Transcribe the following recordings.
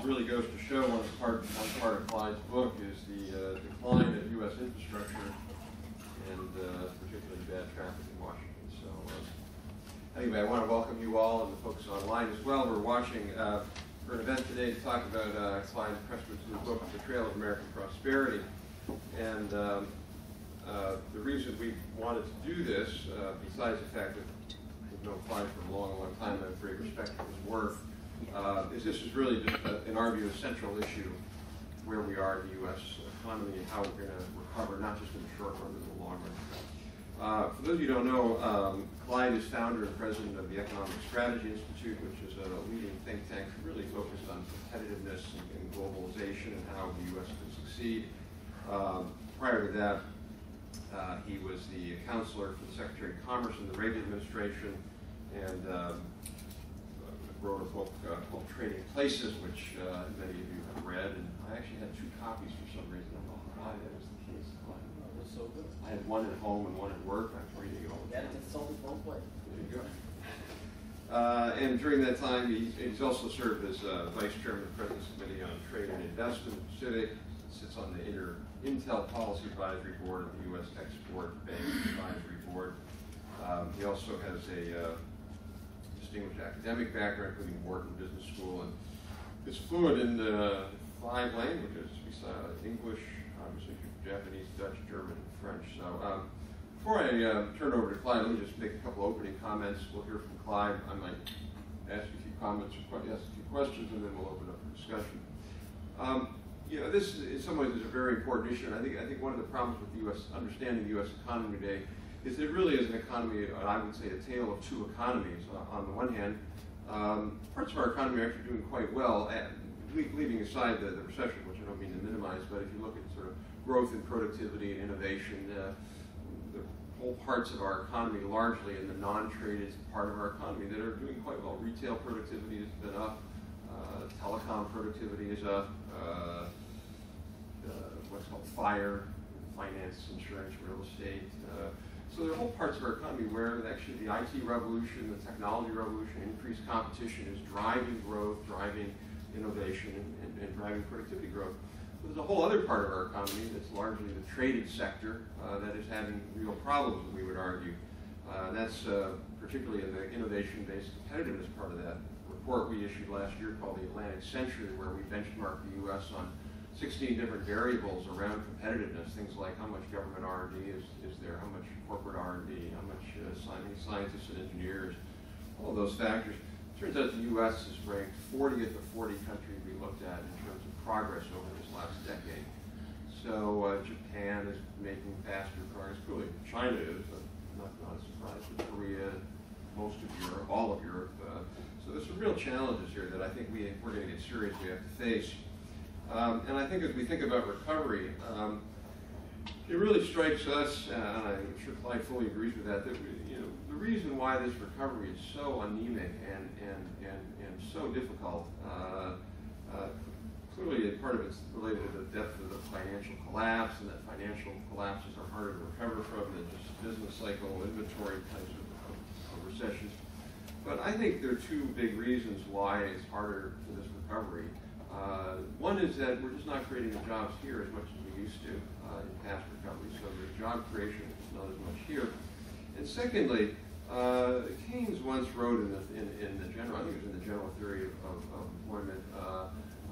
really goes to show one part of Clyde's book is the decline of U.S. infrastructure and particularly bad traffic in Washington. So anyway, I want to welcome you all and the folks online as well. We're watching for an event today to talk about Clyde Prestowitz's new book, Betrayal of American Prosperity. And the reason we wanted to do this, besides the fact that we've known Clyde for a long, long time and I have great respect for his work, is this is really just, in our view, a central issue where we are in the U.S. economy and how we're going to recover, not just in the short run, but in the long run. For those of you who don't know, Clyde is founder and president of the Economic Strategy Institute, which is a leading think tank really focused on competitiveness and globalization and how the U.S. can succeed. Prior to that, he was the counselor for the Secretary of Commerce in the Reagan administration and wrote a book called Trading Places, which many of you have read. And I actually had 2 copies for some reason. I don't know why that was the case. That was so good. I had one at home and one at work. I'm reading it all the time. You got to consult it both ways. There you go. And during that time, he's also served as Vice Chairman of the President's Committee on Trade and Investment, Civic, sits on the Intel Policy Advisory Board of the U.S. Export Bank Advisory Board. He also has a distinguished academic background, including Wharton Business School, and is fluent in 5 languages, besides English, obviously Japanese, Dutch, German, and French. So before I turn over to Clyde, let me just make a couple opening comments. We'll hear from Clyde. I might ask a few comments or ask a few questions, and then we'll open up for discussion. You know, this in some ways is a very important issue, and I think one of the problems with the U.S. understanding the U.S. economy today is it really is an economy, I would say, a tale of 2 economies. On the one hand, parts of our economy are actually doing quite well, leaving aside the recession, which I don't mean to minimize, but if you look at sort of growth and productivity and innovation, the whole parts of our economy, largely in the non-traded part of our economy, that are doing quite well. Retail productivity has been up, telecom productivity is up, what's called finance, insurance, real estate. So there are whole parts of our economy where actually the IT revolution, the technology revolution, increased competition is driving growth, driving innovation, and driving productivity growth. But there's a whole other part of our economy that's largely the traded sector that is having real problems, we would argue. That's particularly in the innovation-based competitiveness part of that report we issued last year called the Atlantic Century, where we benchmarked the U.S. on 16 different variables around competitiveness, things like how much government R&D is there, how much corporate R&D, how much scientists and engineers, all of those factors. It turns out the U.S. is ranked 40th of 40 countries we looked at in terms of progress over this last decade. So Japan is making faster progress. Clearly China is, not a surprise, but Korea, most of Europe, all of Europe. So there's some real challenges here that I think we're going to get seriously have to face. And I think as we think about recovery, it really strikes us, and I'm sure Clyde fully agrees with that, that the reason why this recovery is so anemic and so difficult, clearly part of it's related to the depth of the financial collapse, and that financial collapses are harder to recover from than just business cycle, inventory types of recessions. But I think there are 2 big reasons why it's harder for this recovery. One is that we're just not creating the jobs here as much as we used to in past recovery, so the job creation is not as much here. And secondly, Keynes once wrote in the general, I think it was in the General Theory of Employment,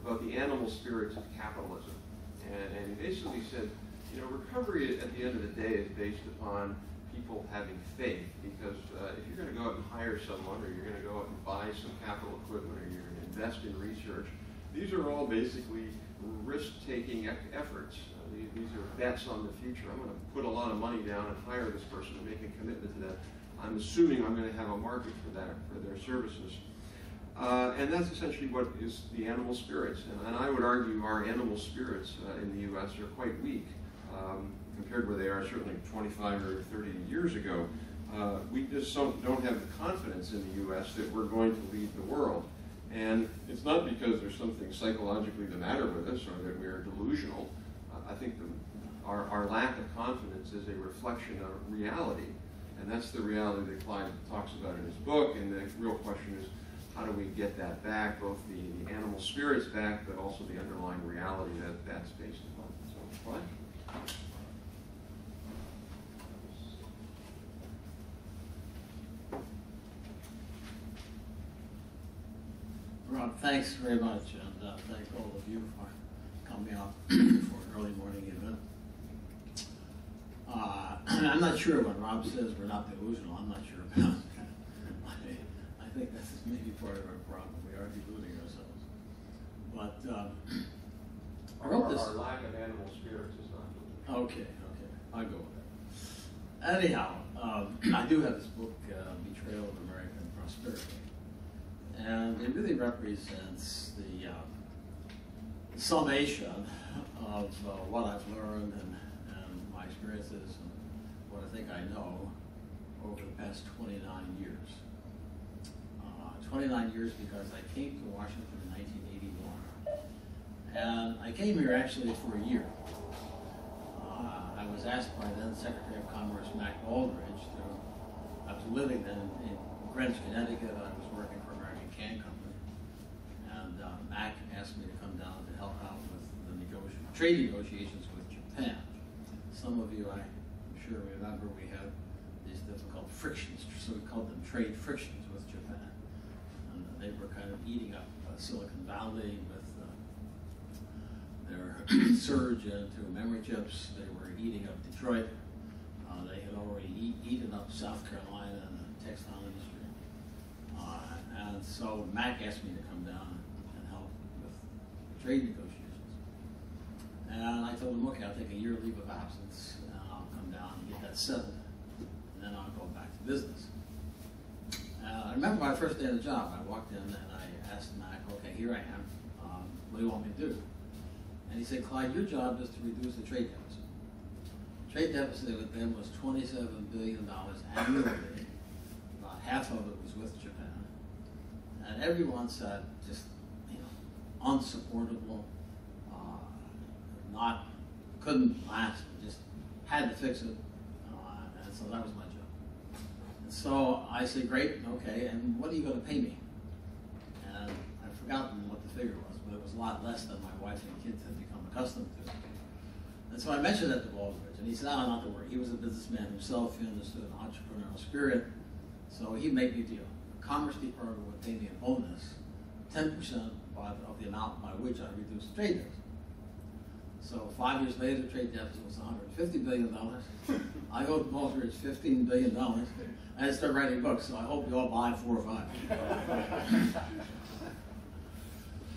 about the animal spirits of capitalism. And he basically said, recovery at the end of the day is based upon people having faith, because if you're going to go out and hire someone, or you're going to go out and buy some capital equipment, or you're going to invest in research, these are all basically risk-taking efforts. These are bets on the future. I'm going to put a lot of money down and hire this person and make a commitment to that. I'm assuming I'm going to have a market for that, for their services. And that's essentially what is the animal spirits. And I would argue our animal spirits in the U.S. are quite weak compared to where they are certainly 25 or 30 years ago. We just don't have the confidence in the U.S. that we're going to lead the world. And it's not because there's something psychologically the matter with us or that we're delusional. I think our lack of confidence is a reflection of reality. And that's the reality that Clyde talks about in his book. And the real question is, how do we get that back, both the animal spirits back, but also the underlying reality that that's based upon. So, Clyde? Rob, thanks very much, and thank all of you for coming out for an early morning event. I'm not sure when Rob says we're not delusional. I'm not sure about that. I think that's maybe part of our problem. We are deluding ourselves. But I wrote this. Our lack of animal spirits is not delusional. Okay, I'll go with that. Anyhow, I do have this book, Betrayal of American Prosperity. And it really represents the summation of what I've learned and my experiences and what I think I know over the past 29 years. 29 years because I came to Washington in 1981. And I came here actually for a year. I was asked by then Secretary of Commerce Mac Aldrich I was living then in Greenwich, Connecticut. I was working for American Can Company. And Mac asked me to come down to help out with the trade negotiations with Japan. Some of you, I'm sure, remember we had these difficult frictions, so we called them trade frictions with Japan. And they were kind of eating up Silicon Valley with their surge into memory chips. They were eating up Detroit. They had already eaten up South Carolina and the textile industry. And so Mac asked me to come down and help with the trade negotiations. And I told him, okay, I'll take a year leave of absence, and I'll come down and get that settled, and then I'll go back to business. I remember my first day on the job, I walked in and I asked Mac, okay, here I am, what do you want me to do? And he said, Clyde, your job is to reduce the trade deficit. The trade deficit with them was $27 billion annually. About half of it was with Japan. And everyone said, just, unsupportable, couldn't last, just had to fix it. And so that was my job. And so I said, great, okay, and what are you going to pay me? And I've forgotten what the figure was, but it was a lot less than my wife and kids had become accustomed to. And so I mentioned that to Aldrich, and he said, not to worry. He was a businessman himself. He understood entrepreneurial spirit. So he made me a deal. The Commerce Department would pay me a bonus, 10% of the amount by which I reduced the trade deficit. So 5 years later, the trade deficit was $150 billion. I owed Aldrich $15 billion. I had to start writing books, so I hope you all buy 4 or 5.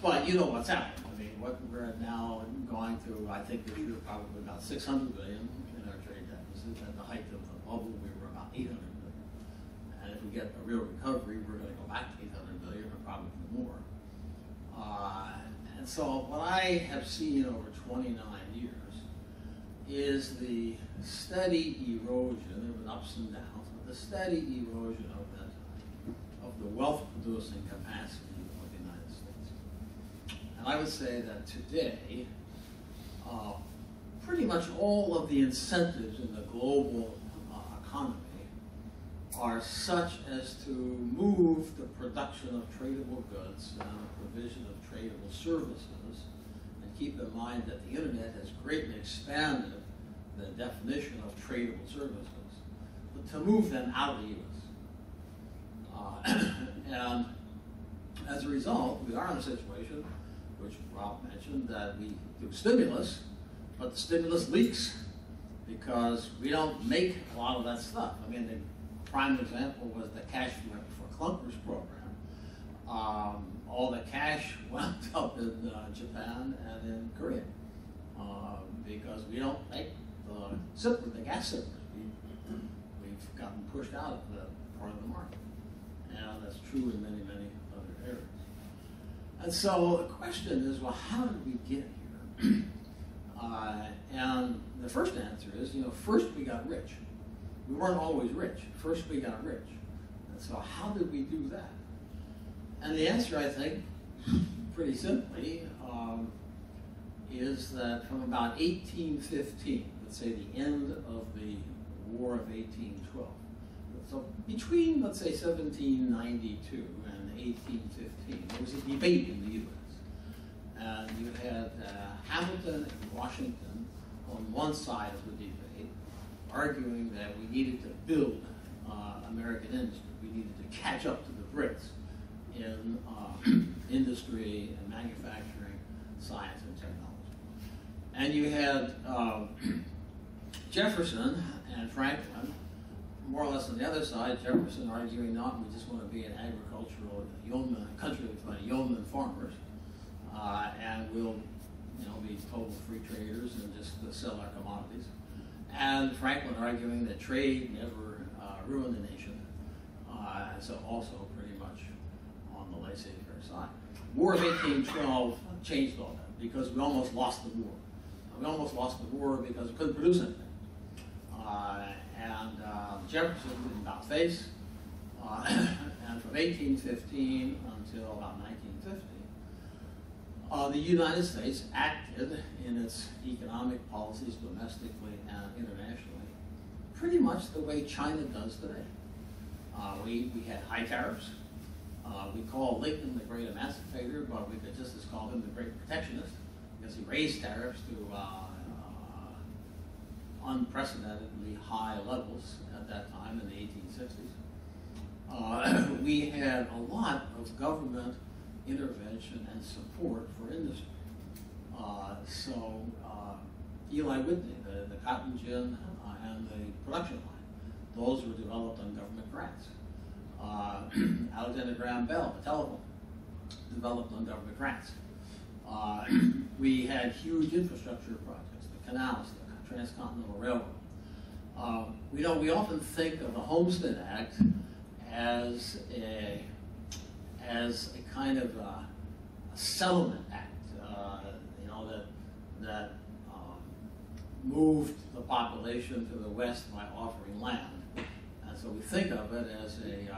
But you know what's happened. I mean, what we're at now going to, I think this year, probably about $600 billion in our trade deficit. At the height of the bubble, we were about $800 billion. And if we get a real recovery, we're going to go back to $800 billion, or probably more. And so what I have seen over 29 years is the steady erosion. There have been ups and downs, but the steady erosion of the wealth-producing capacity of the United States. And I would say that today, pretty much all of the incentives in the global economy are such as to move the production of tradable goods and the provision of tradable services, and keep in mind that the internet has greatly expanded the definition of tradable services, but to move them out of the U.S. And as a result, we are in a situation, which Rob mentioned, that we do stimulus, but the stimulus leaks because we don't make a lot of that stuff. I mean, the prime example was the cash for clunkers program. All the cash wound up in Japan and in Korea because we don't make the gas zippers. We've gotten pushed out of that part of the market. And that's true in many, many other areas. And so the question is, well, how did we get here? And the first answer is, first we got rich. We weren't always rich. First we got rich. And so how did we do that? And the answer, I think, pretty simply, is that from about 1815, let's say the end of the War of 1812, so between, let's say, 1792 and 1815. There was a debate in the U.S. And you had Hamilton and Washington on one side of the debate, arguing that we needed to build American industry. We needed to catch up to the Brits in industry and manufacturing, science and technology. And you had Jefferson and Franklin, more or less on the other side, Jefferson arguing not, we just want to be an agricultural yeoman, a country of yeoman farmers, and we'll be total free traders and just sell our commodities. And Franklin arguing that trade never ruined the nation, and so also pretty much on the laissez-faire side. War of 1812 changed all that because we almost lost the war. We almost lost the war because we couldn't produce anything. Jefferson did about face, and from 1815 until about 1950, the United States acted in its economic policies domestically and internationally pretty much the way China does today. We had high tariffs. We call Lincoln the great emancipator, but we could just as call him the great protectionist because he raised tariffs to unprecedentedly high levels at that time in the 1860s. We had a lot of government intervention and support for industry. Eli Whitney, the cotton gin and the production line, those were developed on government grants. Alexander Graham Bell, the telephone, developed on government grants. We had huge infrastructure projects, the canals, the transcontinental railroad. We often think of the Homestead Act as a kind of a settlement act, that moved the population to the west by offering land. And so we think of it as a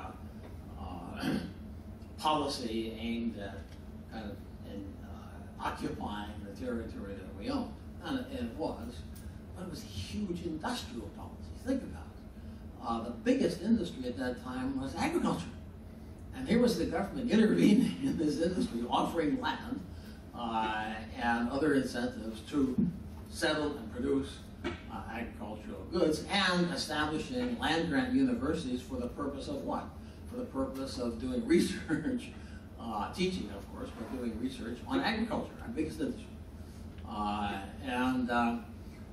policy aimed at kind of occupying the territory that we own. And it was, but it was a huge industrial policy. Think about it. The biggest industry at that time was agriculture. And here was the government intervening in this industry, offering land and other incentives to settle and produce agricultural goods, and establishing land-grant universities for the purpose of what? For the purpose of doing research, teaching, of course, but doing research on agriculture, our biggest industry.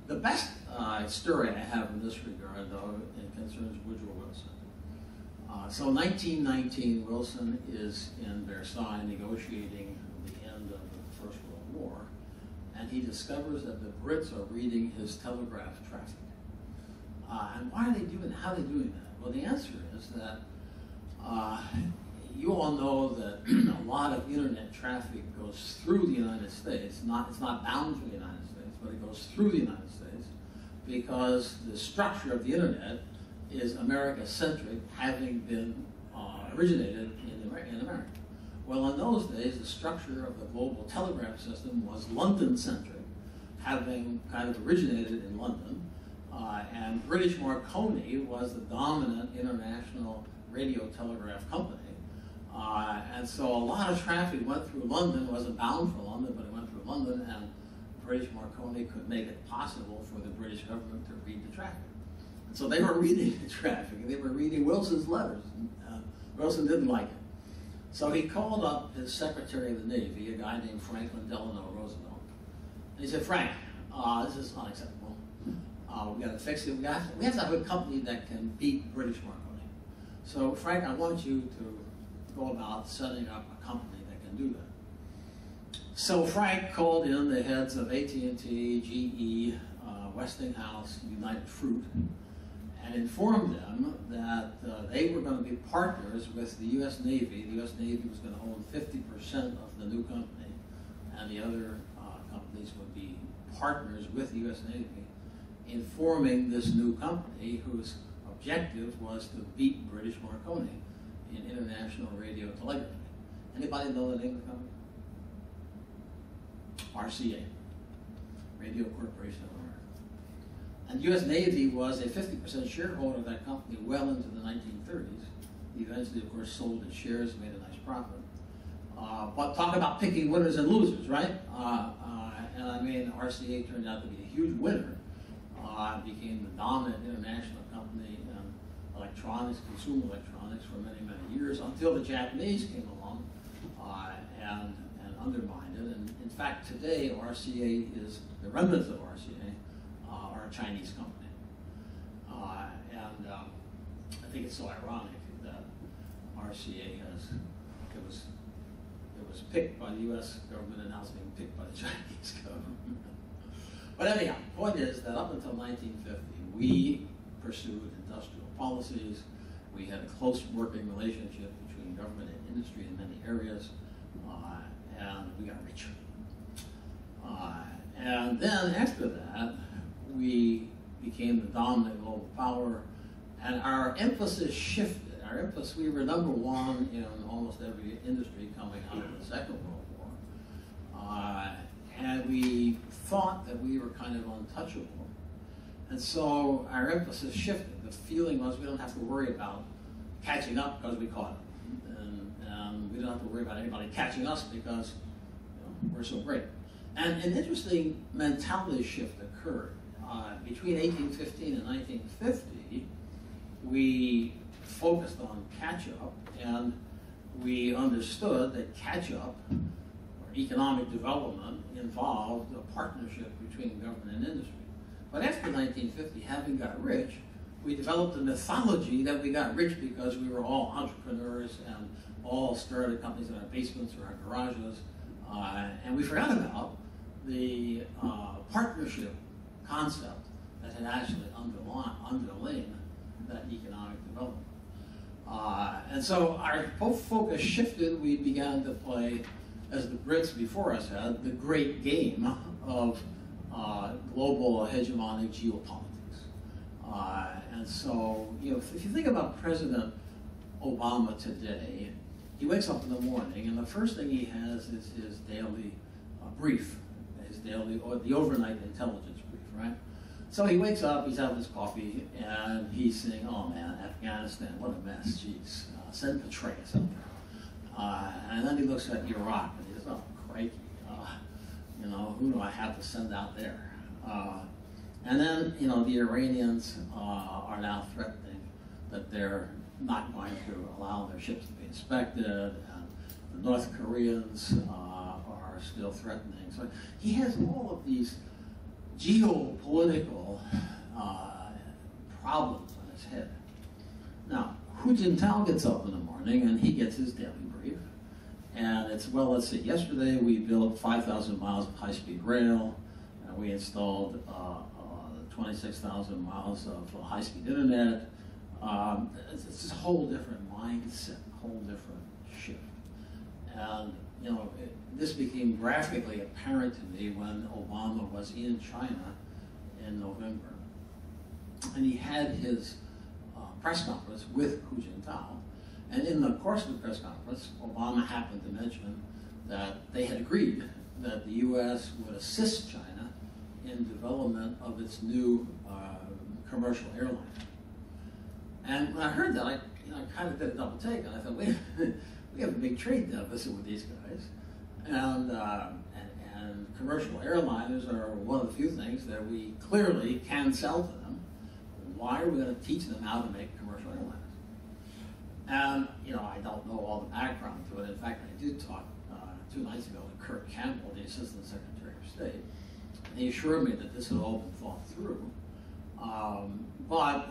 The best story I have in this regard, though, it concerns Woodrow Wilson. So 1919, Wilson is in Versailles negotiating the end of the First World War, and he discovers that the Brits are reading his telegraph traffic. And why are they doing that? How are they doing that? Well, the answer is that you all know that a lot of internet traffic goes through the United States. It's not bound for the United States, but it goes through the United States because the structure of the internet is America-centric, having been originated in America. Well, in those days, the structure of the global telegraph system was London-centric, having kind of originated in London, and British Marconi was the dominant international radio telegraph company. And so a lot of traffic went through London. It wasn't bound for London, but it went through London, and British Marconi could make it possible for the British government to read the traffic. And so they were reading the traffic, and they were reading Wilson's letters. Wilson didn't like it. So he called up his Secretary of the Navy, a guy named Franklin Delano Roosevelt. And he said, Frank, this is unacceptable. We got to fix it. We have to have a company that can beat British Marconi. So Frank, I want you to go about setting up a company that can do that. So Frank called in the heads of AT&T, GE, Westinghouse, United Fruit, and informed them that they were going to be partners with the U.S. Navy. The U.S. Navy was going to own 50% of the new company, and the other companies would be partners with the U.S. Navy in forming this new company whose objective was to beat British Marconi in international radio telegraphy. Anybody know the name of the company? RCA, Radio Corporation of America. And the U.S. Navy was a 50% shareholder of that company well into the 1930s. He eventually, of course, sold his shares, made a nice profit. But talk about picking winners and losers, right? And I mean, RCA turned out to be a huge winner. Became the dominant international company in electronics, consumer electronics, for many, many years, until the Japanese came along and undermined it. And in fact, today, RCA is, the remnants of RCA are a Chinese company. I think it's so ironic that RCA it was picked by the U.S. government and now it's being picked by the Chinese government. But anyhow, the point is that up until 1950, we pursued industrial policies. We had a close working relationship between government and industry in many areas, and we got rich. And then after that, we became the dominant global power, and our emphasis shifted. We were number one in almost every industry coming out of the Second World War. And we thought that we were kind of untouchable. And so our emphasis shifted. The feeling was we don't have to worry about catching up because we caught up. And we don't have to worry about anybody catching us because we're so great. And an interesting mentality shift occurred. Between 1815 and 1950, we focused on catch-up, and we understood that catch-up, or economic development, involved a partnership between government and industry. But after 1950, having got rich, we developed a mythology that we got rich because we were all entrepreneurs and all started companies in our basements or our garages, and we forgot about the partnership concept that had actually underlain that economic development. And so our whole focus shifted. We began to play, as the Brits before us had, the great game of global hegemonic geopolitics. And so, if you think about President Obama today, he wakes up in the morning, and the first thing he has is his daily brief, the overnight intelligence brief, right? So he wakes up, he's having his coffee, and he's saying, "Oh man, Afghanistan, what a mess, jeez. Send Petraeus out there." And then he looks at Iraq, and he says, "Oh, crikey, who do I have to send out there?" And then, the Iranians are now threatening that they're not going to allow their ships to be inspected, and the North Koreans are still threatening. So he has all of these geopolitical problems on his head. Now, Hu Jintao gets up in the morning and he gets his daily brief. And it's, well, let's see, yesterday we built 5,000 miles of high-speed rail, and we installed 26,000 miles of high-speed internet. It's a whole different mindset, a whole different shift. And, this became graphically apparent to me when Obama was in China in November. And he had his press conference with Hu Jintao. And in the course of the press conference, Obama happened to mention that they had agreed that the U.S. would assist China in development of its new commercial airline. And when I heard that, I kind of did a double take, and I thought, wait, we have a big trade deficit with these guys, and commercial airliners are one of the few things that we clearly can sell to them. Why are we going to teach them how to make commercial airliners? And I don't know all the background to it. In fact, I did talk 2 nights ago to Kurt Campbell, the Assistant Secretary of State, and he assured me that this had all been thought through. But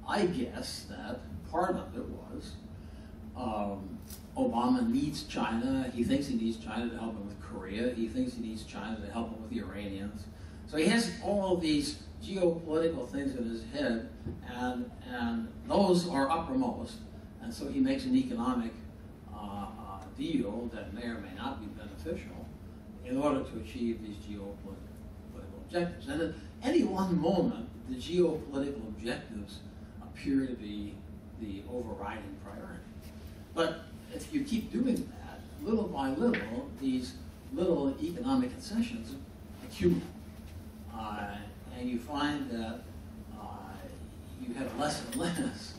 I guess that part of it was Obama needs China. He thinks he needs China to help him with Korea. He thinks he needs China to help him with the Iranians. So he has all of these geopolitical things in his head, and those are uppermost. And so he makes an economic deal that may or may not be beneficial in order to achieve these geopolitical objectives. And at any one moment, the geopolitical objectives appear to be the overriding priority. But if you keep doing that, little by little, these little economic concessions accumulate. And you find that you have less and less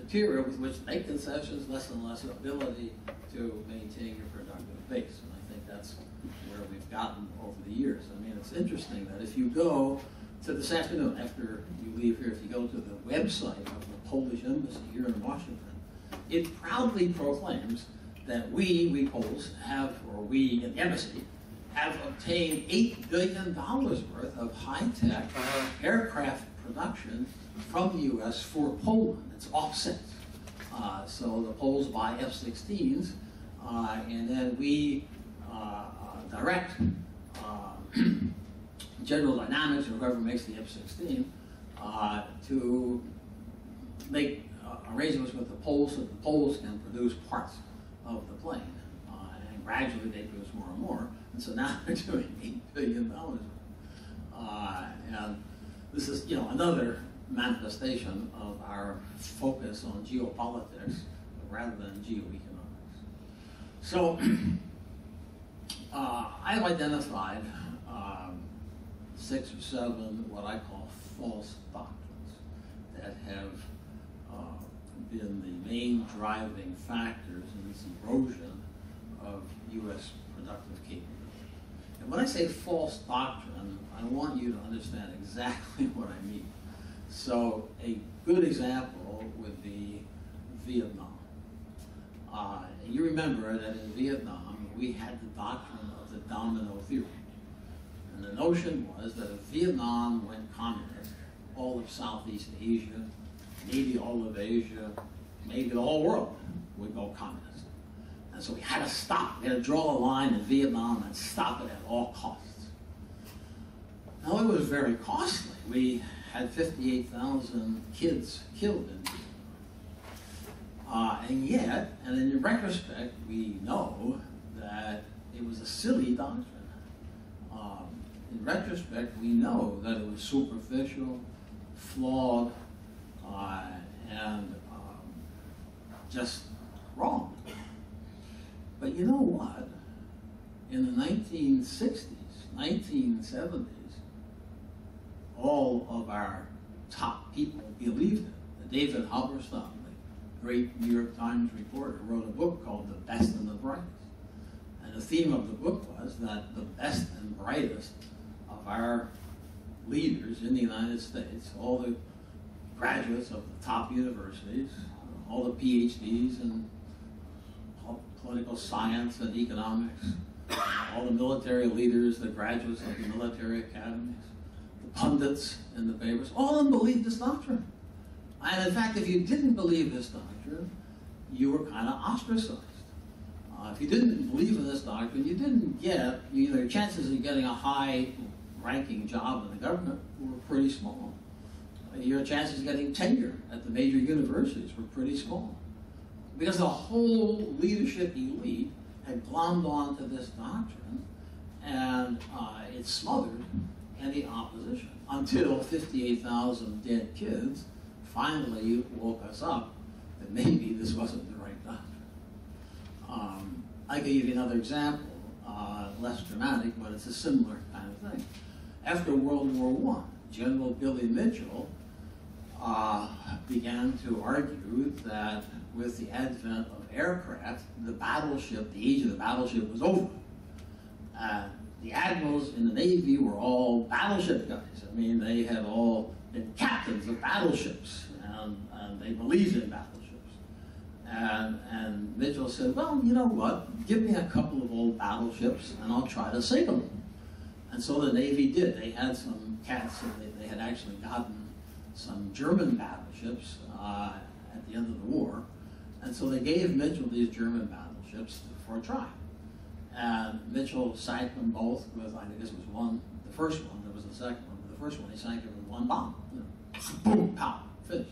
material with which to make concessions, less and less ability to maintain your productive base. And I think that's where we've gotten over the years. I mean, it's interesting that if you go to this afternoon, after you leave here, if you go to the website of the Polish embassy here in Washington, it proudly proclaims that we Poles have, or we in the embassy, have obtained $8 billion worth of high-tech aircraft production from the U.S. for Poland. It's offset. So the Poles buy F-16s, and then we direct General Dynamics, or whoever makes the F-16, to make arrangements with the Poles so that the Poles can produce parts of the plane. And gradually they produce more and more. And so now they're doing $8 billion. And this is, another manifestation of our focus on geopolitics rather than geoeconomics. So I've identified 6 or 7 what I call false doctrines that have been the main driving factors in this erosion of U.S. productive capability. And when I say false doctrine, I want you to understand exactly what I mean. So a good example would be Vietnam. You remember that in Vietnam, we had the doctrine of the domino theory. And the notion was that if Vietnam went communist, all of Southeast Asia, maybe all of Asia, maybe the whole world would go communist. And so we had to stop. We had to draw a line in Vietnam and stop it at all costs. Now, it was very costly. We had 58,000 kids killed in Vietnam. And yet, and in retrospect, we know that it was a silly doctrine. In retrospect, we know that it was superficial, flawed, and just wrong. But you know what? In the 1960s, 1970s, all of our top people believed it. David Halberstam, the great New York Times reporter, wrote a book called The Best and the Brightest. And the theme of the book was that the best and brightest of our leaders in the United States, all the graduates of the top universities, all the PhDs in political science and economics, all the military leaders, the graduates of the military academies, the pundits in the papers, all of them believed this doctrine. And in fact, if you didn't believe this doctrine, you were kind of ostracized. If you didn't believe in this doctrine, you didn't get, your chances of getting a high-ranking job in the government were pretty small. Your chances of getting tenure at the major universities were pretty small. Because the whole leadership elite had glommed onto this doctrine, and it smothered any opposition until 58,000 dead kids finally woke us up that maybe this wasn't the right doctrine. I can give you another example, less dramatic, but it's a similar kind of thing. After World War I, General Billy Mitchell began to argue that with the advent of aircraft, the battleship, the age of the battleship was over. The admirals in the Navy were all battleship guys. I mean, they had all been captains of battleships, and they believed in battleships. And Mitchell said, well, you know what? Give me a couple of old battleships, and I'll try to sink them. And so the Navy did. They had some cats, and they had actually gotten some German battleships at the end of the war. And so they gave Mitchell these German battleships for a try. And Mitchell sank them both with, I think this was one, the first one, there was the second one, but the first one he sank it with one bomb. Boom, pow, finished.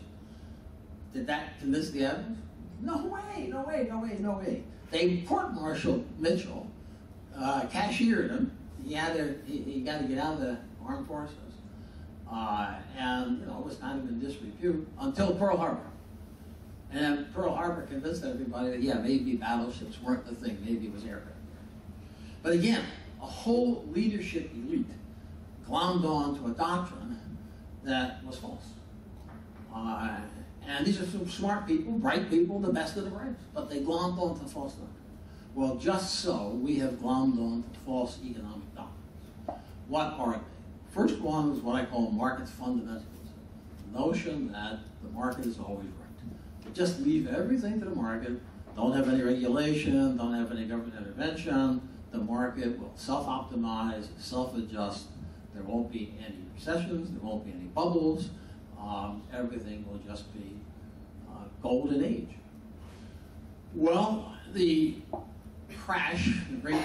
Did that convince the admirals? No way, no way, no way, no way. They court-martialed Mitchell, cashiered him. He got to get out of the armed forces. And it was kind of in disrepute until Pearl Harbor. And then Pearl Harbor convinced everybody that, yeah, maybe battleships weren't the thing, maybe it was aircraft. But again, a whole leadership elite glommed on to a doctrine that was false. And these are some smart people, bright people, the best of the brightest, but they glommed onto false doctrines. Well, just so we have glommed onto false economic doctrines. What are they? First one is what I call market fundamentalism. The notion that the market is always right. Just leave everything to the market, don't have any regulation, don't have any government intervention, the market will self-optimize, self-adjust, there won't be any recessions, there won't be any bubbles, everything will just be golden age. Well, the crash, the great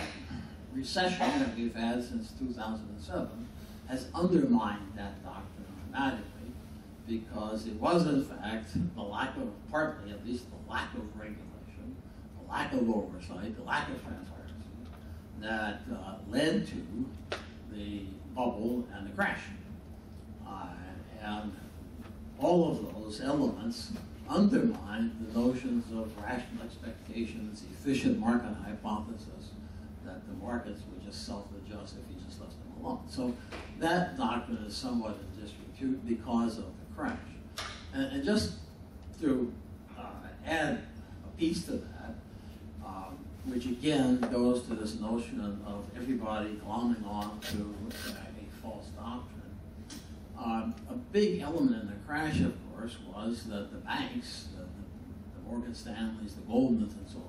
recession that we've had since 2007 has undermined that doctrine dramatically, because it was in fact the lack of, partly at least, the lack of regulation, the lack of oversight, the lack of transparency that led to the bubble and the crash. And all of those elements undermine the notions of rational expectations, efficient market hypothesis, that the markets would just self-adjust if you just left them alone. So that doctrine is somewhat in disrepute because of the crash. And just to add a piece to that, which again goes to this notion of everybody glomming on to a false doctrine. A big element in the crash, of course, was that the banks, the Morgan Stanleys, the Goldmans, and so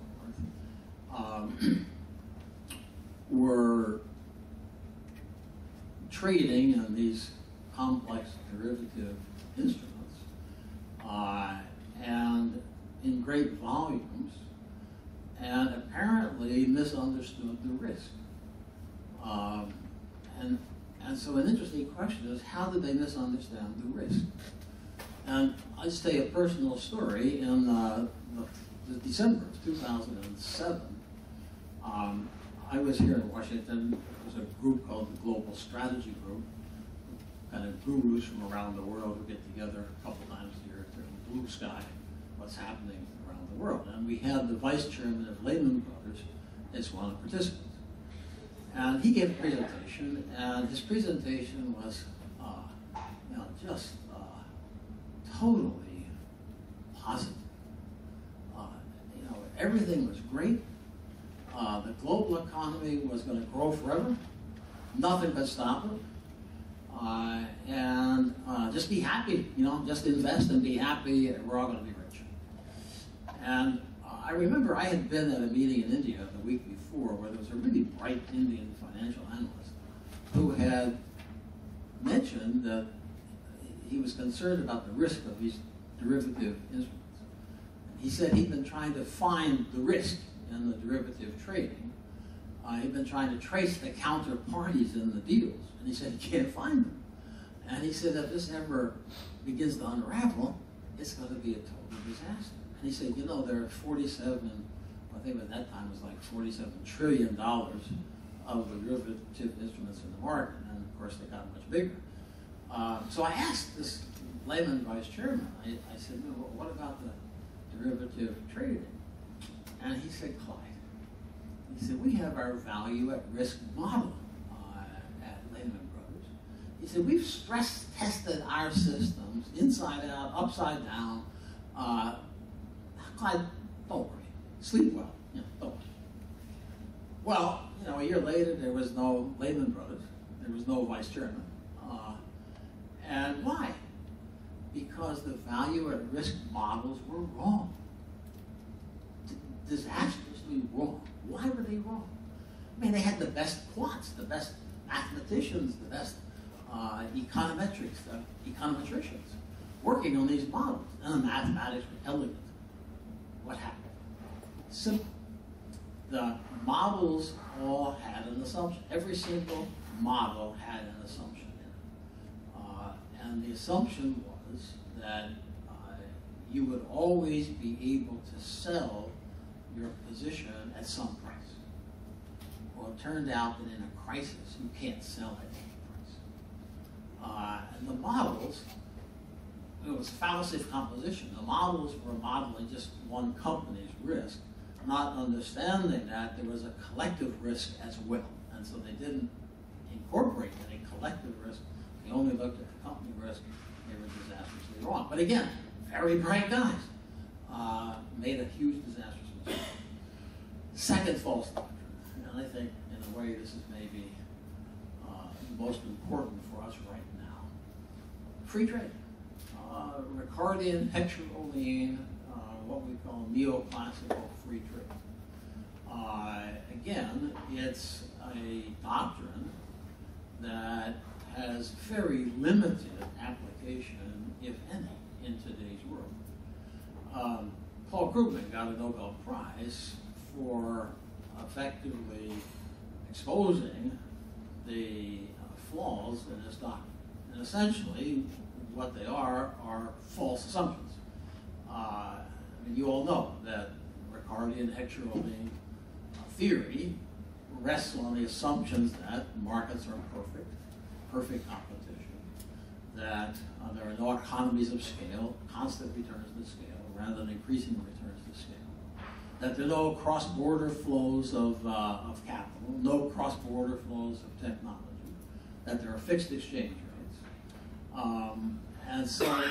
forth, were trading in these complex derivative instruments and in great volumes, and apparently misunderstood the risk. And so an interesting question is, how did they misunderstand the risk? And I'll say a personal story. In the December of 2007, I was here in Washington. There was a group called the Global Strategy Group, kind of gurus from around the world who get together a couple times a year to blue sky what's happening around the world. And we had the vice chairman of Lehman Brothers as one of the participants. And he gave a presentation, and his presentation was, just totally positive. Everything was great. The global economy was going to grow forever. Nothing could stop it. And just be happy, just invest and be happy. We're all going to be rich. And I remember I had been at a meeting in India the week before where there was a really bright Indian financial analyst who had mentioned that he was concerned about the risk of these derivative instruments. And he said he'd been trying to find the risk in the derivative trading. He'd been trying to trace the counterparties in the deals, and he said he can't find them. And he said if this ever begins to unravel, it's going to be a total disaster. And he said, there are 47, I think at that time it was like $47 trillion of derivative instruments in the market, and of course they got much bigger. So I asked this Lehman vice chairman, I said, what about the derivative trading? And he said, Clyde, he said, we have our value at risk model at Lehman Brothers. He said, we've stress tested our systems inside out, upside down. Clyde, don't worry, sleep well, don't worry. Well, a year later there was no Lehman Brothers, there was no vice chairman. And why? Because the value at risk models were wrong. Disastrously wrong. Why were they wrong? I mean, they had the best quants, the best mathematicians, the best econometrics, econometricians working on these models, and the mathematics were elegant. What happened? Simple. The models all had an assumption. Every single model had an assumption in it. And the assumption was that you would always be able to sell your position at some price. Well, it turned out that in a crisis, you can't sell at any price. And the models, it was fallacy of composition. The models were modeling just one company's risk, not understanding that there was a collective risk as well. And so they didn't incorporate any collective risk. They only looked at the company risk. They were disastrously wrong. But again, very bright guys, made a huge disastrous mistake. Second false doctrine, and I think in a way this is maybe most important for us right now. Free trade. Ricardian, Heterolean, what we call neoclassical free trade. Again, it's a doctrine that has very limited application, if any, in today's world. Paul Krugman got a Nobel Prize for effectively exposing the flaws in this doctrine. And essentially, what they are false assumptions. I mean, you all know that Ricardian Heterolean theory rests on the assumptions that markets are perfect competition, that there are no economies of scale, constant returns to scale, rather than increasing returns to scale, that there are no cross-border flows of capital, no cross-border flows of technology, that there are fixed exchange rates. And so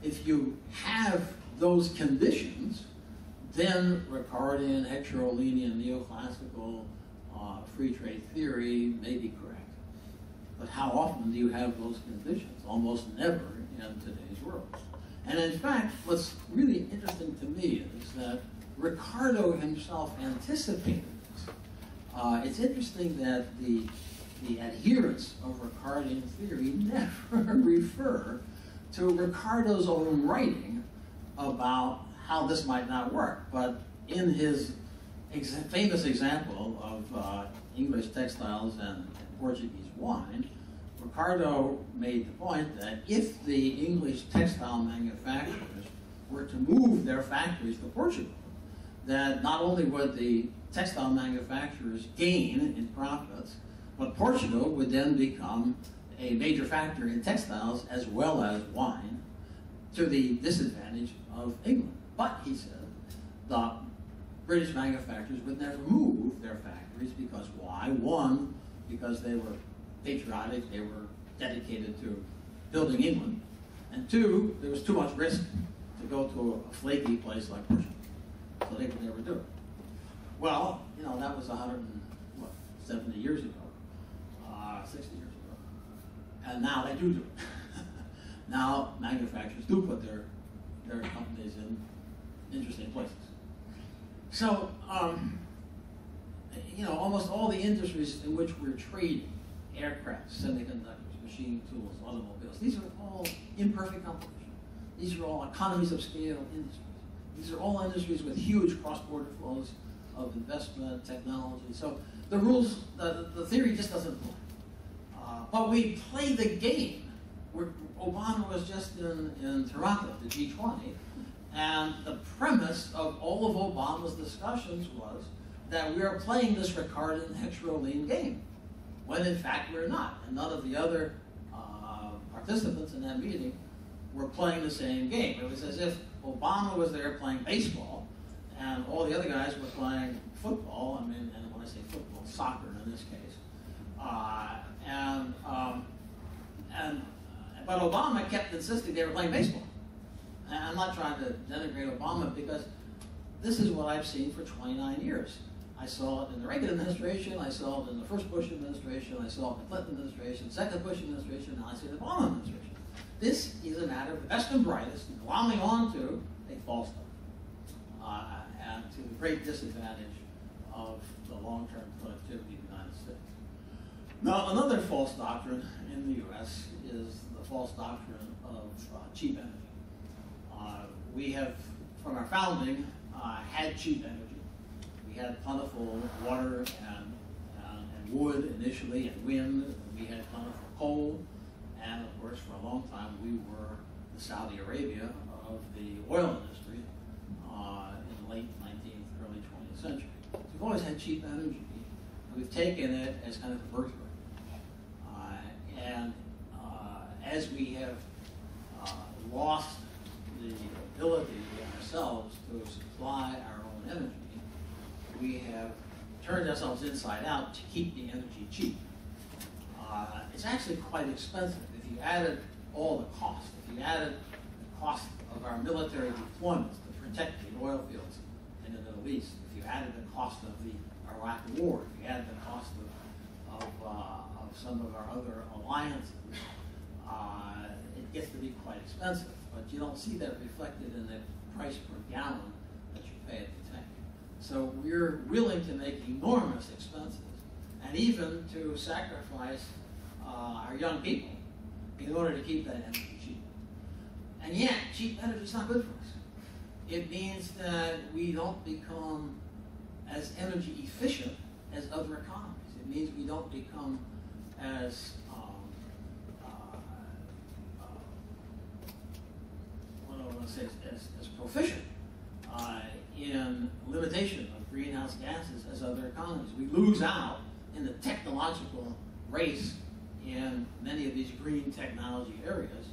if you have those conditions, then Ricardian, Heterolean, neoclassical free trade theory may be correct. But how often do you have those conditions? Almost never in today's world. And in fact, what's really interesting to me is that Ricardo himself anticipated this. It's interesting that the adherents of Ricardian theory never refer to Ricardo's own writing about how this might not work. But in his famous example of English textiles and Portuguese wine, Ricardo made the point that if the English textile manufacturers were to move their factories to Portugal, that not only would the textile manufacturers gain in profits, but Portugal would then become a major factor in textiles as well as wine, to the disadvantage of England. But, he said, the British manufacturers would never move their factories because why? One, because they were patriotic, they were dedicated to building England. And two, there was too much risk to go to a flaky place like Portugal. So they would never do it. Well, you know, that was 170 years ago, 60 years ago. And now they do it. Now manufacturers do put their companies in interesting places. So, you know, almost all the industries in which we're trading, aircraft, semiconductors, machine tools, automobiles, these are all imperfect competition. These are all economies of scale industries. These are all industries with huge cross-border flows of investment, technology. So the rules, the theory just doesn't apply. But we play the game. Obama was just in Toronto, the G20, and the premise of all of Obama's discussions was that we are playing this Ricardian Heterolean game, when in fact we're not. And none of the other participants in that meeting were playing the same game. It was as if Obama was there playing baseball, and all the other guys were playing football. I mean, and when I say football, soccer in this case. But Obama kept insisting they were playing baseball. And I'm not trying to denigrate Obama, because this is what I've seen for 29 years. I saw it in the Reagan administration, I saw it in the first Bush administration, I saw it in the Clinton administration, second Bush administration, now I see the Obama administration. This is a matter of the best and brightest glomming onto a false doctrine, and to the great disadvantage of the long-term productivity of the United States. Now, another false doctrine in the U.S. is the false doctrine of cheap energy. We have, from our founding, had cheap energy. We had plentiful water and wood initially, and wind. We had plentiful coal, and of course, for a long time, we were the Saudi Arabia of the oil industry in the late 19th, early 20th century. So we've always had cheap energy, and we've taken it as kind of a birthright. As we have lost the ability ourselves to supply our own energy, we have turned ourselves inside out to keep the energy cheap. It's actually quite expensive. If you added all the costs, if you added the cost of our military deployments to protect the oil fields in the Middle East, if you added the cost of the Iraq War, if you added the cost of some of our other alliances, it gets to be quite expensive. But you don't see that reflected in the price per gallon that you pay at the tank. So we're willing to make enormous expenses and even to sacrifice our young people in order to keep that energy cheap. And yet, cheap energy is not good for us. It means that we don't become as energy efficient as other economies. It means we don't become as what do I want to say, as proficient in limitation of greenhouse gases as other economies. We lose out in the technological race in many of these green technology areas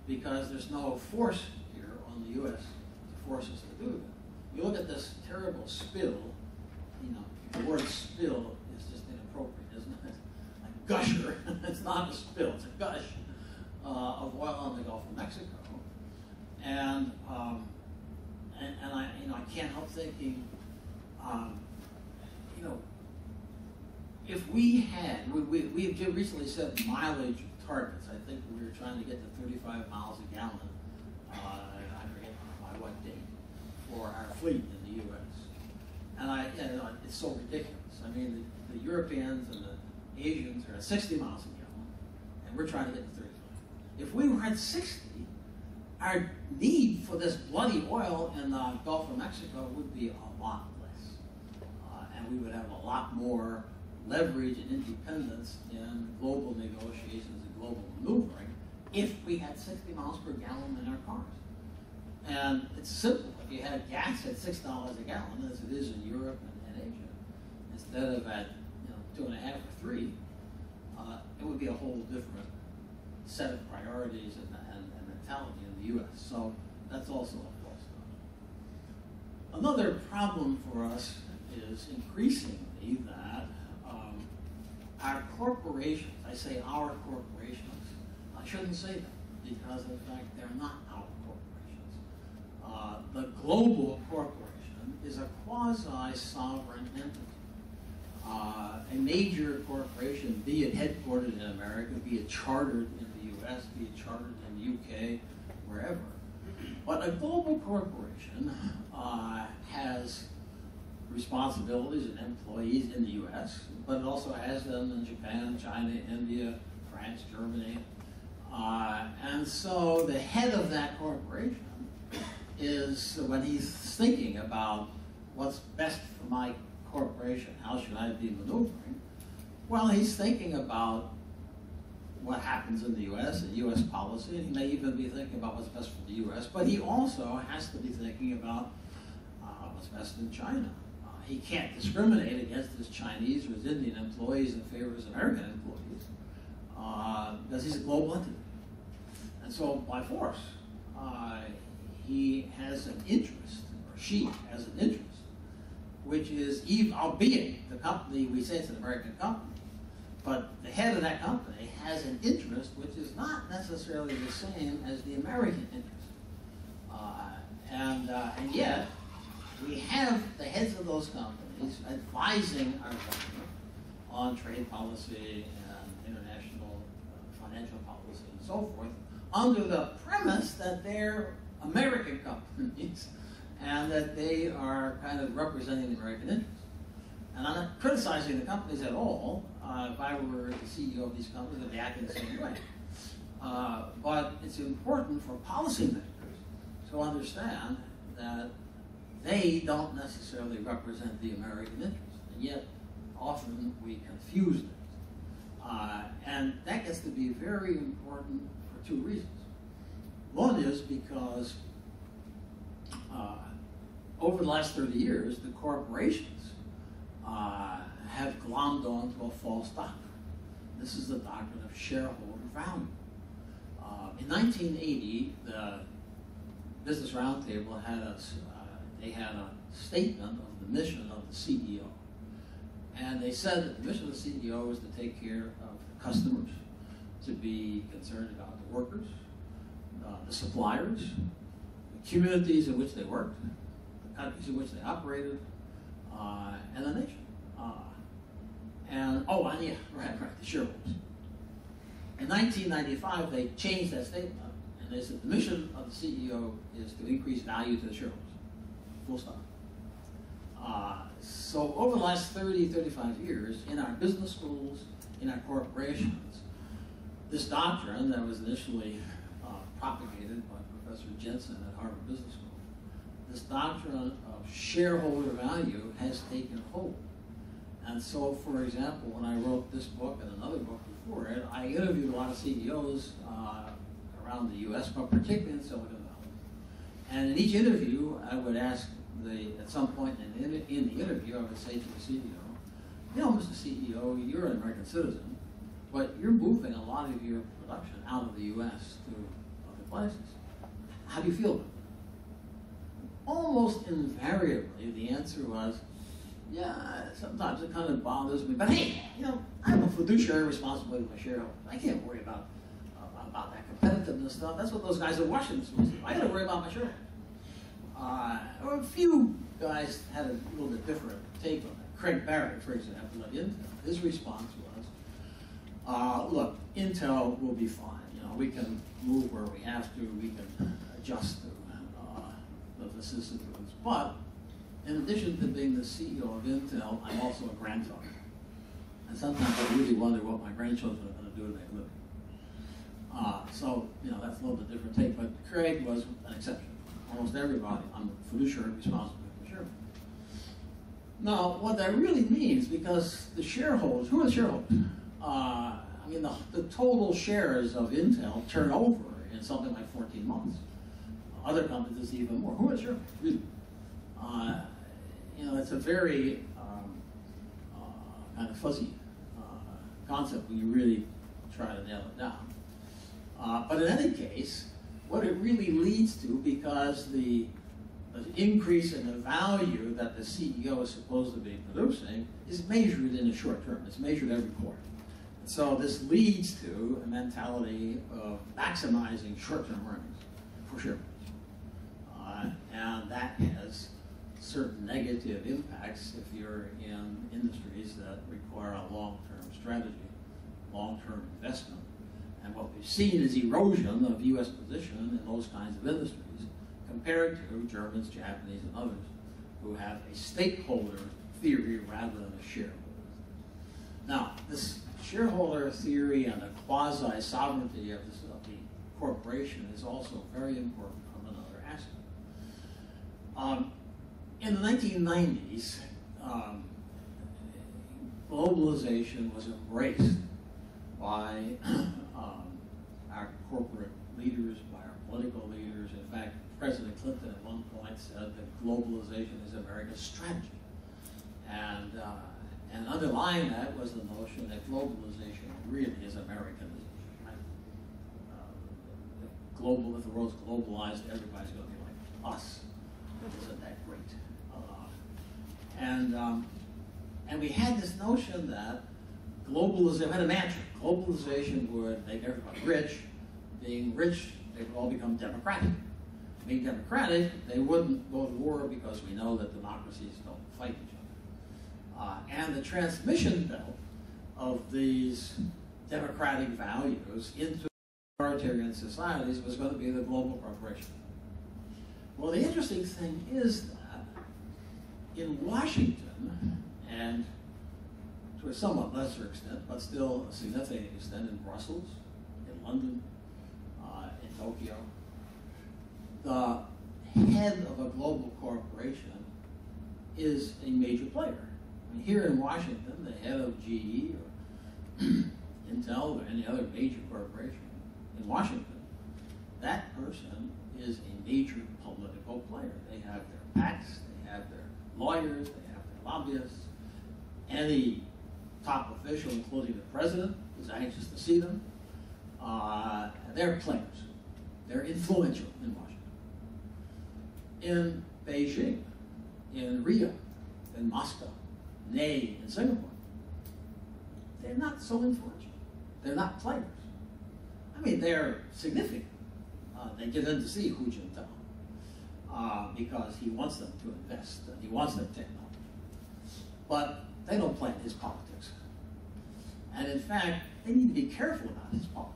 because there's no force here on the U.S. to force us to do that. You look at this terrible spill, you know, the word spill is just inappropriate, isn't it? A gusher, it's not a spill, it's a gush of oil on the Gulf of Mexico. And I can't help thinking, if we had, we recently set mileage targets. I think we were trying to get to 35 miles a gallon, I forget by what date, for our fleet in the U.S. And it's so ridiculous. I mean, the Europeans and the Asians are at 60 miles a gallon, and we're trying to get to 35. If we were at 60, our need for this bloody oil in the Gulf of Mexico would be a lot less. And we would have a lot more leverage and independence in global negotiations and global maneuvering if we had 60 miles per gallon in our cars. And it's simple. If you had gas at $6 a gallon, as it is in Europe and Asia, instead of at 2.5 or 3, it would be a whole different set of priorities and mentality in the U.S. So that's also a false start. Another problem for us is increasingly that our corporations, I say our corporations, I shouldn't say that because in fact they're not our corporations. The global corporation is a quasi-sovereign entity. A major corporation, be it headquartered in America, be it chartered in the U.S., be it chartered in the U.K., wherever. But a global corporation has responsibilities and employees in the U.S., but it also has them in Japan, China, India, France, Germany. And so the head of that corporation is, when he's thinking about what's best for my corporation, how should I be maneuvering, well, he's thinking about what happens in the U.S. and U.S. policy, and he may even be thinking about what's best for the U.S., but he also has to be thinking about what's best in China. He can't discriminate against his Chinese or his Indian employees in favor of his American employees because he's a global entity. And so, by force, he has an interest, or she has an interest, which is, albeit the company, we say it's an American company, but the head of that company has an interest which is not necessarily the same as the American interest. And yet, we have the heads of those companies advising our government on trade policy and international financial policy and so forth, under the premise that they're American companies and that they are kind of representing the American interest. And I'm not criticizing the companies at all. If I were the CEO of these companies, I'd be acting the same way. But it's important for policymakers to understand that they don't necessarily represent the American interest, and yet often we confuse them. And that gets to be very important for two reasons. One is because over the last 30 years, the corporations have glommed onto a false doctrine. This is the doctrine of shareholder value. In 1980, the Business Roundtable had a statement of the mission of the CEO. And they said that the mission of the CEO is to take care of the customers, to be concerned about the workers, the suppliers, the communities in which they worked, the countries in which they operated, and the nation. And yeah, right, the shareholders. In 1995, they changed that statement, and they said the mission of the CEO is to increase value to the shareholders. Full stop. So over the last 30, 35 years, in our business schools, in our corporations, this doctrine that was initially propagated by Professor Jensen at Harvard Business School, this doctrine of shareholder value has taken hold. And so, for example, when I wrote this book and another book before it, I interviewed a lot of CEOs around the US, but particularly in Silicon Valley. And in each interview, I would ask at some point in the interview, I would say to the CEO, you know, Mr. CEO, you're an American citizen, but you're moving a lot of your production out of the US to other places. How do you feel about it? Almost invariably, the answer was, yeah, sometimes it kind of bothers me, but hey, you know, I have a fiduciary responsibility to my shareholders. I can't worry about that competitiveness stuff. That's what those guys in Washington supposed to do. I got to worry about my shareholders. A few guys had a little bit different take on that. Craig Barrett, for example, at Intel, his response was, look, Intel will be fine. You know, we can move where we have to. We can adjust to the vicissitudes. But in addition to being the CEO of Intel, I'm also a grandfather. And sometimes I really wonder what my grandchildren are going to do when they live. So, you know, that's a little bit different take. But Craig was an exception. Almost everybody, I'm fiduciary responsible for shareholders. Now, what that really means, because the shareholders, who are the shareholders? I mean, the total shares of Intel turn over in something like 14 months. Other companies, even more. Who are the shareholders? Really? You know, it's a very kind of fuzzy concept when you really try to nail it down. But in any case, what it really leads to, because the increase in the value that the CEO is supposed to be producing is measured in the short term. It's measured every quarter. And so this leads to a mentality of maximizing short-term earnings for shareholders. And that has certain negative impacts if you're in industries that require a long-term strategy, long-term investment. And what we've seen is erosion of U.S. position in those kinds of industries compared to Germans, Japanese, and others who have a stakeholder theory rather than a shareholder. Now, this shareholder theory and the quasi-sovereignty of the corporation is also very important from another aspect. In the 1990s, globalization was embraced by our corporate leaders, by our political leaders. In fact, President Clinton at one point said that globalization is America's strategy. And underlying that was the notion that globalization really is Americanism. Right? If the world's globalized, everybody's going to be like us. Isn't that great? And we had this notion that globalization, had a mantra, globalization would make everybody rich. Being rich, they would all become democratic. Being democratic, they wouldn't go to war because we know that democracies don't fight each other. And the transmission belt of these democratic values into authoritarian societies was going to be the global corporation. Well, the interesting thing is that in Washington, and to a somewhat lesser extent, but still a significant extent in Brussels, in London, in Tokyo, the head of a global corporation is a major player. I mean, here in Washington, the head of GE or Intel or any other major corporation in Washington, that person is a major political player. They have their PACs, they have their lawyers, they have their lobbyists. Any top official, including the president, is anxious to see them. They're players. They're influential in Washington. In Beijing, in Rio, in Moscow, nay, in Singapore, they're not so influential. They're not players. I mean, they're significant. they get in to see Hu Jintao because he wants them to invest and he wants them to take money. But they don't play in his politics. And in fact, they need to be careful about his politics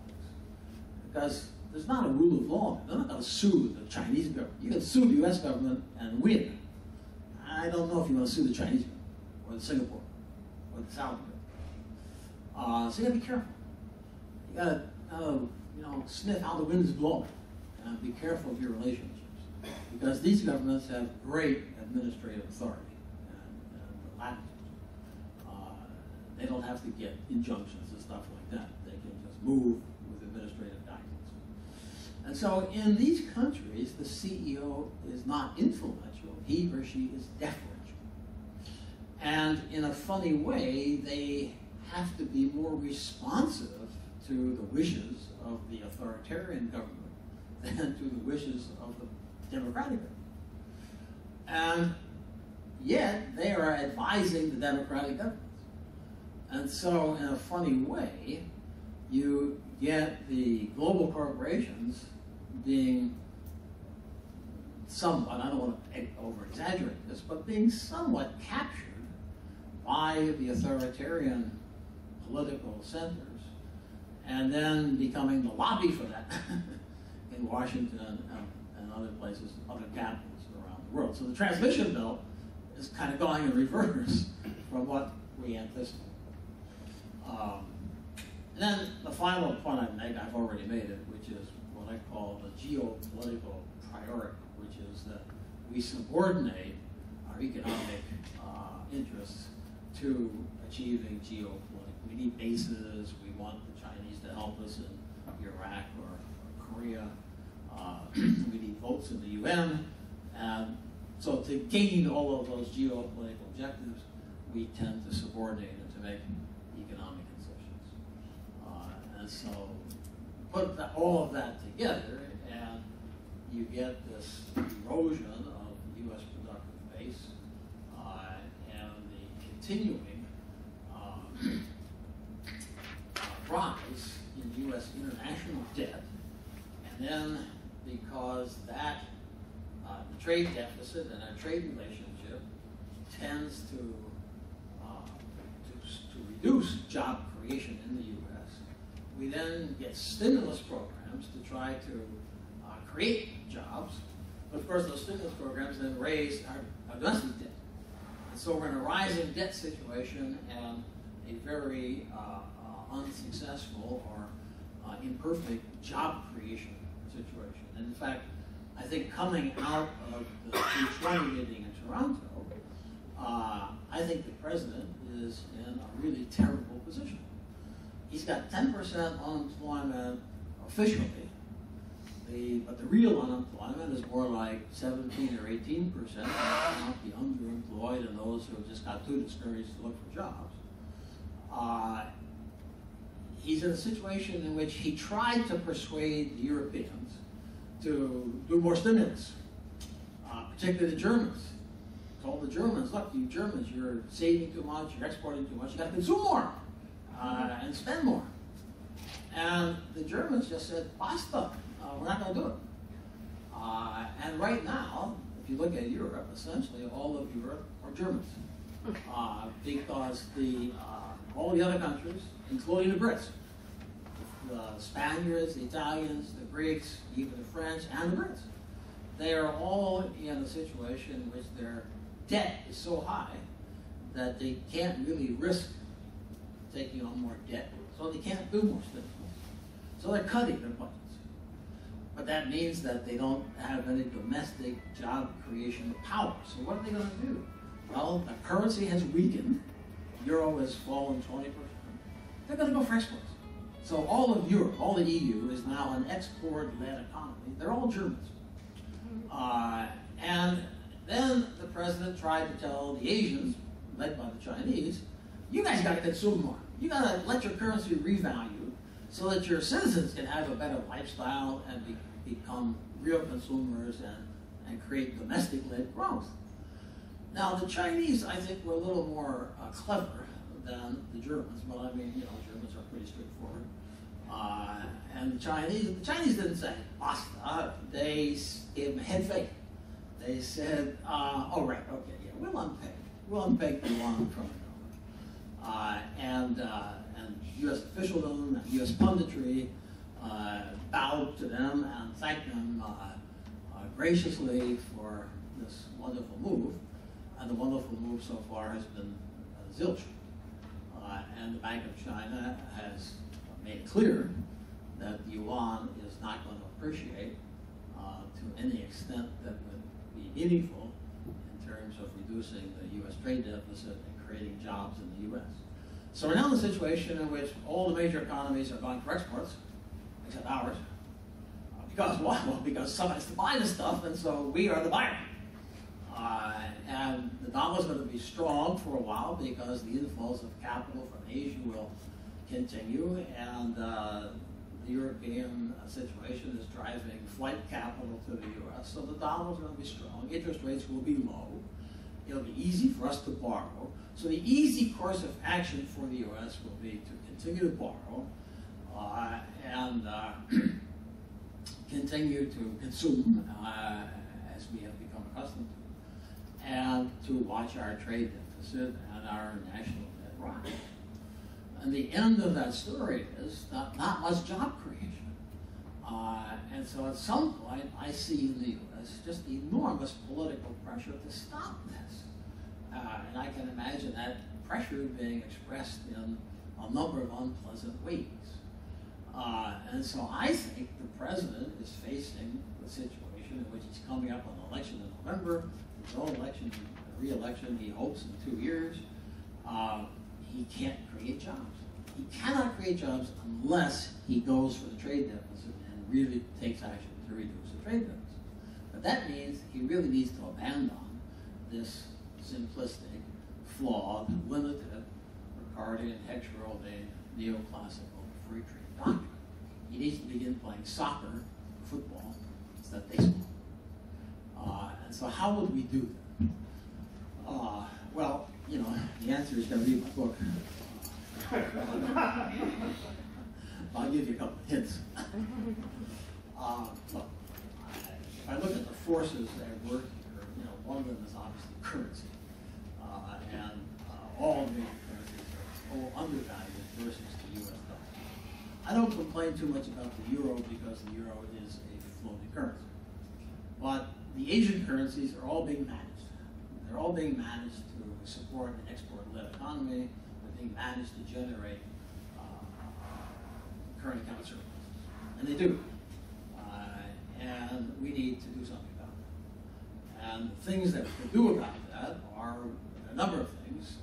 because there's not a rule of law. They're not going to sue the Chinese government. You can sue the US government and win. I don't know if you want to sue the Chinese government or the Singapore or the Saudi government. So you got to be careful. You got to sniff how the wind is blowing and be careful of your relationships because these governments have great administrative authority and latitude. They don't have to get injunctions and stuff like that. They can just move with administrative guidance. And so in these countries, the CEO is not influential. He or she is deferential. And in a funny way, they have to be more responsive to the wishes of the authoritarian government than to the wishes of the democratic government. And yet, they are advising the democratic government. And so, in a funny way, you get the global corporations being somewhat, I don't want to over-exaggerate this, but being somewhat captured by the authoritarian political centers, and then becoming the lobby for that in Washington and other places, other capitals around the world. So the transmission belt is kind of going in reverse from what we anticipate. And then the final point I make, I've already made it, which is what I call the geopolitical priority, which is that we subordinate our economic interests to achieving geopolitical. We need bases. We want the Chinese to help us in Iraq or Korea. We need votes in the UN. And so to gain all of those geopolitical objectives, we tend to subordinate and to make economic concessions. And so put all of that together, and you get this erosion of the U.S. productive base and the continuing rise in U.S. international debt. And then because that the trade deficit and our trade relationship tends to reduce job creation in the U.S., we then get stimulus programs to try to create jobs. But of course, those stimulus programs then raise our domestic debt. And so we're in a rising debt situation and a very unsuccessful or imperfect job creation situation. And in fact, I think coming out of the G20 meeting in Toronto, I think the president is in a really terrible position. He's got 10% unemployment officially, but the real unemployment is more like 17 or 18%, not the underemployed and those who have just got too discouraged to look for jobs. He's in a situation in which he tried to persuade the Europeans to do more stimulus, particularly the Germans. Told the Germans, look, you Germans, you're saving too much, you're exporting too much, you got to consume more and spend more. And the Germans just said, basta, we're not going to do it. And right now, if you look at Europe, essentially all of Europe are Germans. Because all the other countries, including the Brits, the Spaniards, the Italians, the Greeks, even the French, and the Brits, they are all in a situation in which their debt is so high that they can't really risk taking on more debt, so they can't do more stimulus. So they're cutting their budgets. But that means that they don't have any domestic job creation power. So what are they going to do? Well, the currency has weakened. Euro has fallen 20%. They're going to go for exports. So all of Europe, all the EU, is now an export-led economy. They're all Germans. And then the president tried to tell the Asians, led by the Chinese, you guys got to consume more. You got to let your currency revalue so that your citizens can have a better lifestyle and become real consumers and create domestic-led growth. Now, the Chinese, I think, were a little more clever than the Germans. Well, I mean, Germans are pretty straightforward. And the Chinese didn't say basta. They gave him a head fake. They said, "Oh right, okay, yeah, we'll unpeg the yuan from the dollar." And U.S. officialdom and U.S. punditry bowed to them and thanked them graciously for this wonderful move. And the wonderful move so far has been zilch. And the Bank of China has made it clear that the yuan is not going to appreciate to any extent that would be meaningful in terms of reducing the U.S. trade deficit and creating jobs in the U.S. So we're now in a situation in which all the major economies are going for exports, except ours. Because why? Well, because someone has to buy the stuff, and so we are the buyer. And the dollar is going to be strong for a while because the inflows of capital from Asia will continue, and the European situation is driving flight capital to the U.S. So the dollar is going to be strong. Interest rates will be low. It'll be easy for us to borrow. So the easy course of action for the U.S. will be to continue to borrow and continue to consume as we have become accustomed to, and to watch our trade deficit and our national debt rise. And the end of that story is not much job creation. And so at some point, I see in the U.S. just enormous political pressure to stop this. And I can imagine that pressure being expressed in a number of unpleasant ways. And so I think the president is facing the situation in which he's coming up on an election in November. His own election, re-election, he hopes in 2 years. He can't create jobs. He cannot create jobs unless he goes for the trade deficit and really takes action to reduce the trade deficit. But that means he really needs to abandon this simplistic, flawed, limited, Ricardian, Hexerodian, neoclassical free trade doctrine. He needs to begin playing soccer, football, instead of baseball. And so how would we do that? Well, you know, the answer is going to read my book. I'll give you a couple of hints. Look, if I look at the forces that work here, you know, one of them is obviously currency. And all major currencies are all undervalued versus the U.S. dollar. I don't complain too much about the euro because the euro is a floating currency. But the Asian currencies are all being managed. They're all being managed to support an export-led economy. They're being managed to generate current account surpluses. And they do. And we need to do something about that. And the things that we can do about that are a number of things.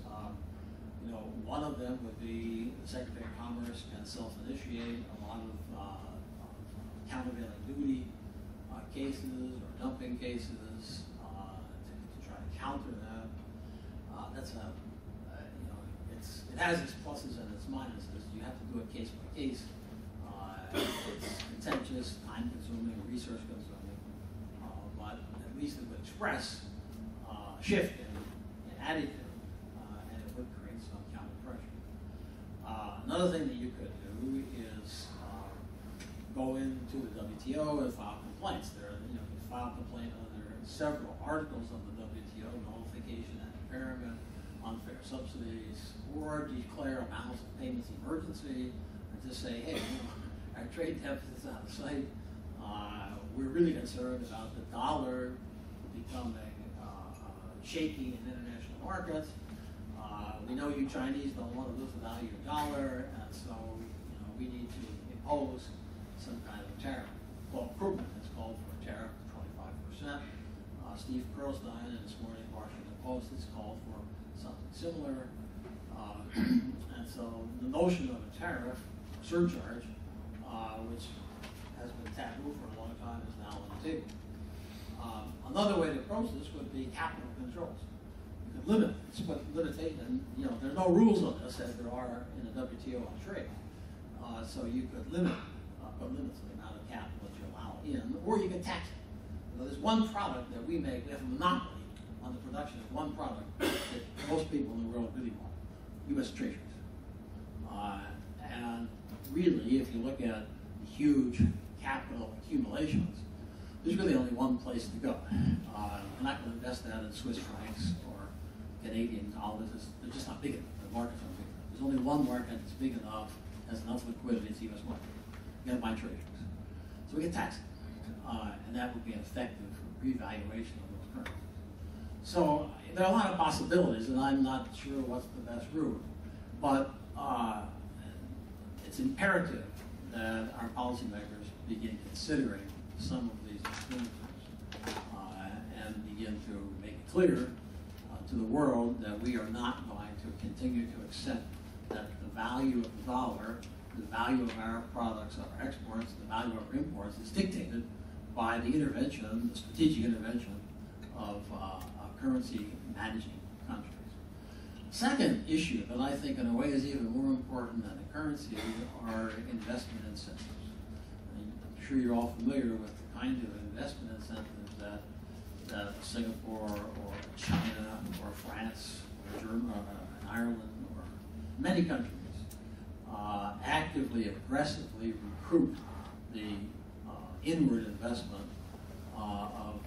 You know, one of them would be the Secretary of Commerce can self-initiate a lot of countervailing duty cases or dumping cases to try to counter that. That's a, you know, it has its pluses and its minuses. You have to do it case by case. It's contentious, time-consuming, resource-consuming, but at least it would express a shift in attitude, and it would create some counter pressure. Another thing that you could do is go into the WTO and file complaints. There, you know, you file a complaint under several articles of the WTO: nullification and impairment, unfair subsidies, or declare a balance of payments emergency, and just say, hey, you know, our trade deficit's out of sight. We're really concerned about the dollar becoming shaky in international markets. We know you Chinese don't want to lose the value of your dollar, and so you know we need to impose some kind of tariff. Paul Krugman has called for a tariff of 25%. Steve Perlstein in this morning's Washington Post has called for something similar. And so the notion of a tariff, surcharge, which has been taboo for a long time, is now on the table. Another way to approach this would be capital controls. You could limit, but limitation, you know, there are no rules on this as there are in the WTO on trade. So you could limit, put limits to the amount of capital that you allow in, or you could tax it. You know, there's one product that we make, we have a monopoly on the production of one product that most people in the world really want: U.S. treasuries. And really, if you look at huge capital accumulations, there's really only one place to go. We're not going to invest that in Swiss francs or Canadian dollars. They're just not big enough. The markets aren't big enough. There's only one market that's big enough, has enough liquidity, it's the U.S. market. You got to buy treasuries. So we get taxed. And that would be an effective revaluation of those currencies. So there are a lot of possibilities, and I'm not sure what's the best route. But it's imperative that our policymakers begin considering some of these alternatives and begin to make it clear to the world that we are not going to continue to accept that the value of the dollar, the value of our products, our exports, the value of our imports is dictated by the intervention, the strategic intervention of currency managing countries. Second issue that I think in a way is even more important than the currency are investment incentives. I'm sure you're all familiar with the kind of investment incentives that Singapore or China or France or Germany or Ireland or many countries actively, aggressively recruit the inward investment of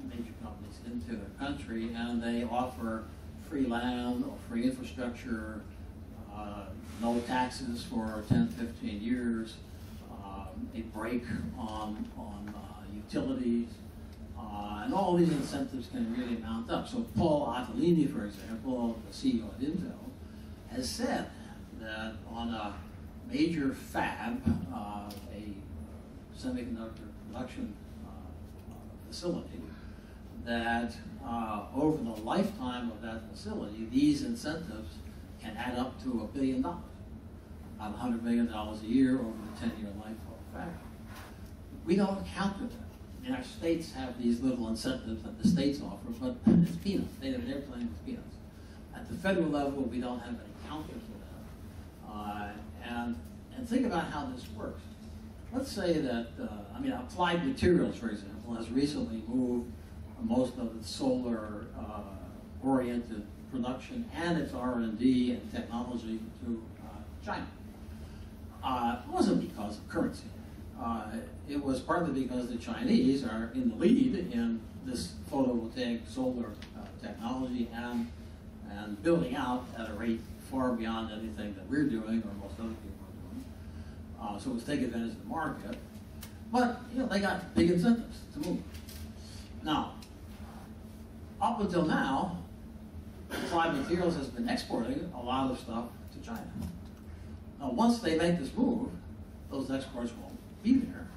major companies into their country, and they offer free land or free infrastructure, no taxes for 10, 15 years, a break on utilities, and all these incentives can really mount up. So Paul Otellini, for example, the CEO at Intel, has said that on a major fab, a semiconductor production facility, that over the lifetime of that facility, these incentives can add up to $1 billion, about $100 million a year over the 10-year life of a factory. We don't counter that. And our states have these little incentives that the states offer, but it's peanuts. They're playing with peanuts. At the federal level, we don't have any counter to that. And think about how this works. Let's say that, Applied Materials, for example, has recently moved most of its solar-oriented production and its R&D and technology to China. It wasn't because of currency. It was partly because the Chinese are in the lead in this photovoltaic solar technology and building out at a rate far beyond anything that we're doing or most other people are doing. So let's take advantage of the market. But they got big incentives to move. Now, up until now, Applied Materials has been exporting a lot of stuff to China. Now, once they make this move, those exports won't be there.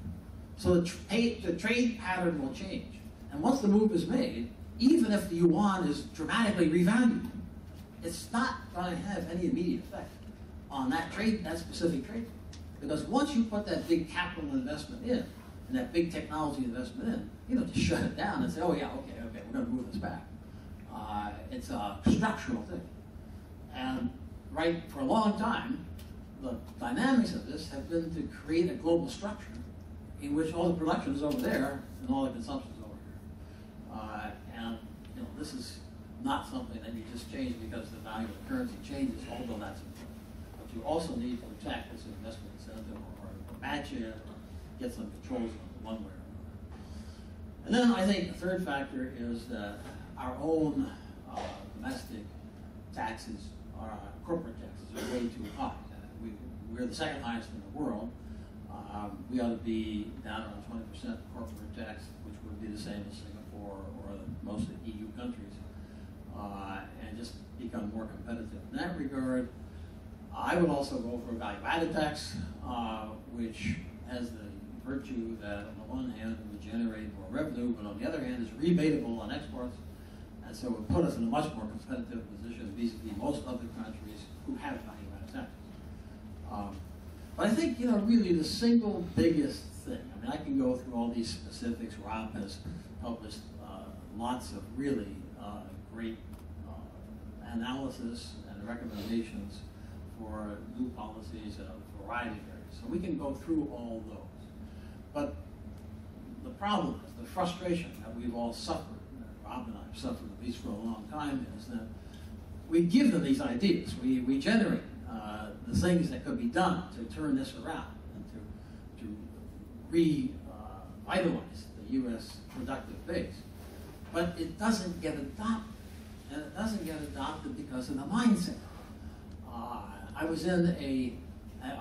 So the trade pattern will change. And once the move is made, even if the yuan is dramatically revalued, it's not going to have any immediate effect on that specific trade. Because once you put that big capital investment in, and that big technology investment in, you don't just shut it down and say, oh yeah, okay, we're going to move this back. It's a structural thing. And for a long time, the dynamics of this have been to create a global structure in which all the production is over there and all the consumption is over here. This is not something that you just change because the value of the currency changes, although that's important. But you also need to attack this investment incentive or match it or get some controls on it one way or another. And then I think the third factor is that our own domestic taxes, our corporate taxes, are way too high. We're the second highest in the world. We ought to be down around 20% corporate tax, which would be the same as Singapore or most of the EU countries, and just become more competitive in that regard. I would also go for a value-added tax, which has the virtue that on the one hand it would generate more revenue, but on the other hand is rebatable on exports, and so it would put us in a much more competitive position vis-a-vis most other countries who have value-added taxes. But I think, really the single biggest thing, I can go through all these specifics. Rob has published lots of really great analysis and recommendations for new policies in a variety of areas. So we can go through all those. But the problem is, the frustration that we've all suffered, that Rob and I have suffered at least for a long time, is that we give them these ideas. We generate the things that could be done to turn this around and to revitalize the U.S. productive base. But it doesn't get adopted. And it doesn't get adopted because of the mindset. I was in a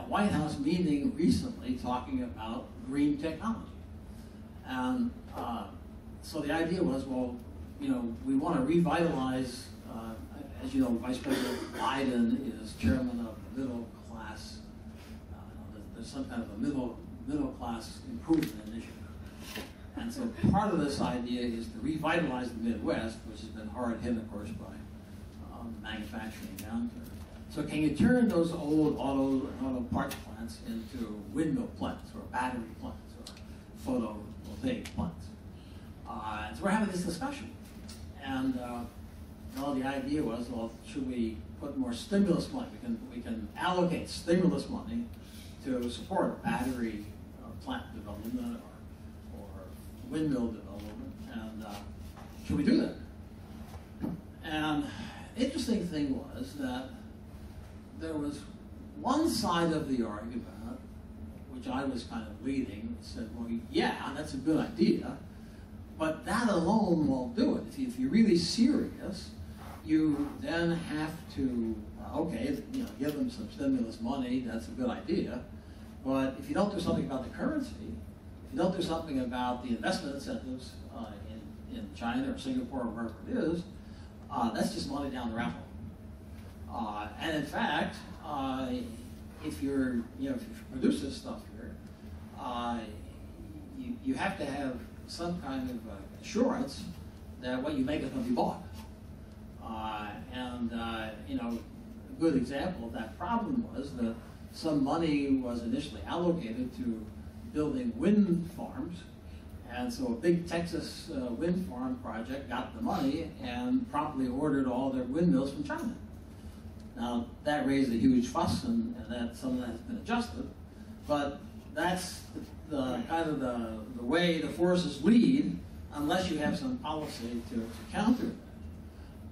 White House meeting recently talking about green technology. And so the idea was, well, you know, we want to revitalize, as you know, Vice President Biden is chairman of the middle class. There's some kind of a middle class improvement initiative. And so part of this idea is to revitalize the Midwest, which has been hard hit, of course, by the manufacturing downturn. So can you turn those old auto parts plants into windmill plants or battery plants or photovoltaic plants? And so we're having this discussion. And the idea was, well, should we put more stimulus money? We can allocate stimulus money to support battery plant development or windmill development, and should we do that? And the interesting thing was that there was one side of the argument, which I was kind of leading, said, well, yeah, that's a good idea, but that alone won't do it. If you're really serious, you then have to, okay, you know, give them some stimulus money, that's a good idea, but if you don't do something about the currency, if you don't do something about the investment incentives in China or Singapore or wherever it is, that's just money down the rabbit hole. And in fact, if you produce this stuff here, you have to have some kind of assurance that what you make is going to be bought. A good example of that problem was that some money was initially allocated to building wind farms, and so a big Texas wind farm project got the money and promptly ordered all their windmills from China. Now that raised a huge fuss, and that some of that has been adjusted, but that's the kind of the way the forces lead, unless you have some policy to counter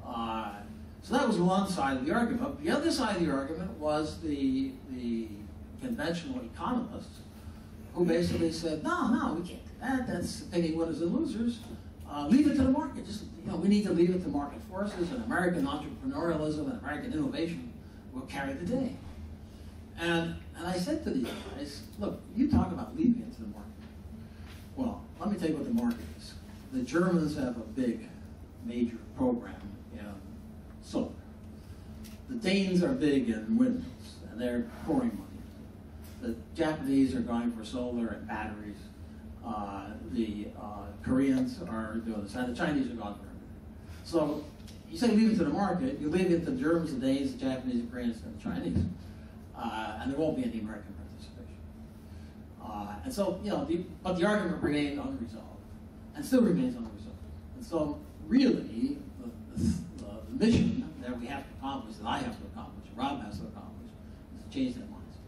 that. So that was one side of the argument. The other side of the argument was the conventional economists, who basically said, no, we can't do that. That's picking winners and losers. Leave it to the market. Just, we need to leave it to market forces, and American entrepreneurialism and American innovation will carry the day. And I said to these guys, look, you talk about leaving it to the market. Well, let me tell you what the market is. The Germans have a big, major program in solar. The Danes are big in windmills, and they're pouring money. The Japanese are going for solar and batteries. The Koreans are doing this, and the Chinese are going for everything. So you say leave it to the market, you leave it to the Germans, the Danes, the Japanese, the Koreans, and the Chinese. And there won't be any American participation. And so, but the argument remained unresolved, and still remains unresolved. And so really, the mission that we have to accomplish, that I have to accomplish, Rob has to accomplish, is to change that mindset.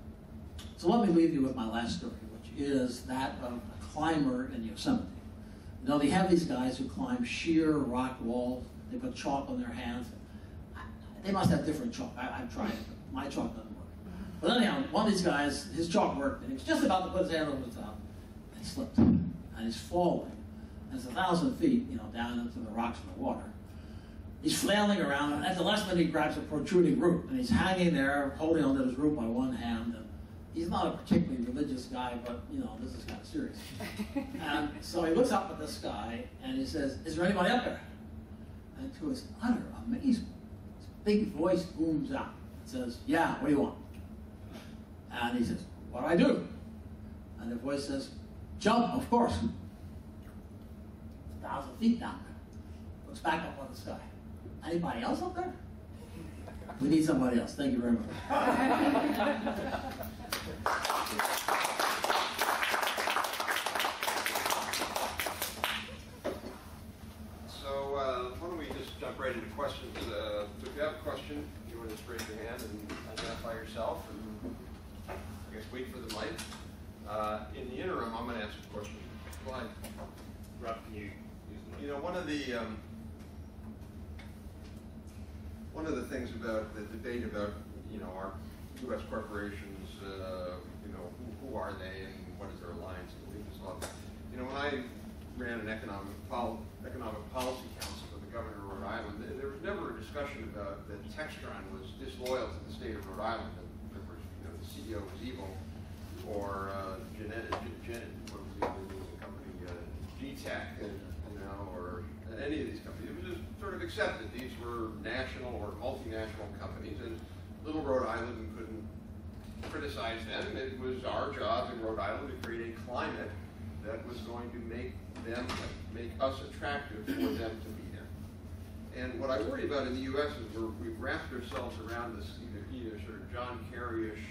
So let me leave you with my last story, which is that of a climber in Yosemite. They have these guys who climb sheer rock walls. They put chalk on their hands. They must have different chalk. I've tried it, but my chalk doesn't work. But anyhow, one of these guys, his chalk worked, and he was just about to put his hand over the top, and he slipped, and he's falling. And it's 1,000 feet, down into the rocks and the water. He's flailing around, and at the last minute he grabs a protruding root, and he's hanging there, holding onto his root by one hand. And he's not a particularly religious guy, but this is kind of serious. And so he looks up at the sky, and he says, "Is there anybody up there?" And to his utter amazement, this big voice booms out and says, "Yeah, what do you want?" And he says, "What do I do?" And the voice says, "Jump, of course." 1,000 feet down there. Looks back up on the sky. Anybody else up there? We need somebody else. Thank you very much. So why don't we just jump right into questions. So if you have a question, you want to just raise your hand and identify yourself, and I guess wait for the mic. In the interim, I'm going to ask a question. Clyde. Rob, can you use the mic? One of the things about the debate about our U.S. corporations, you know, who are they and what is their alliance and allegiance law? You know, when I ran an economic policy council for the governor of Rhode Island, there was never a discussion about that Textron was disloyal to the state of Rhode Island, and you know, the CEO was evil, or what was the other company, GTAC, you know, or any of these companies. It was just sort of accepted. These were national or multinational companies, and little Rhode Island couldn't criticize them. It was our job in Rhode Island to create a climate that was going to make us attractive for them to be in. And what I worry about in the U.S. is we've wrapped ourselves around this either sort of John Kerry-ish,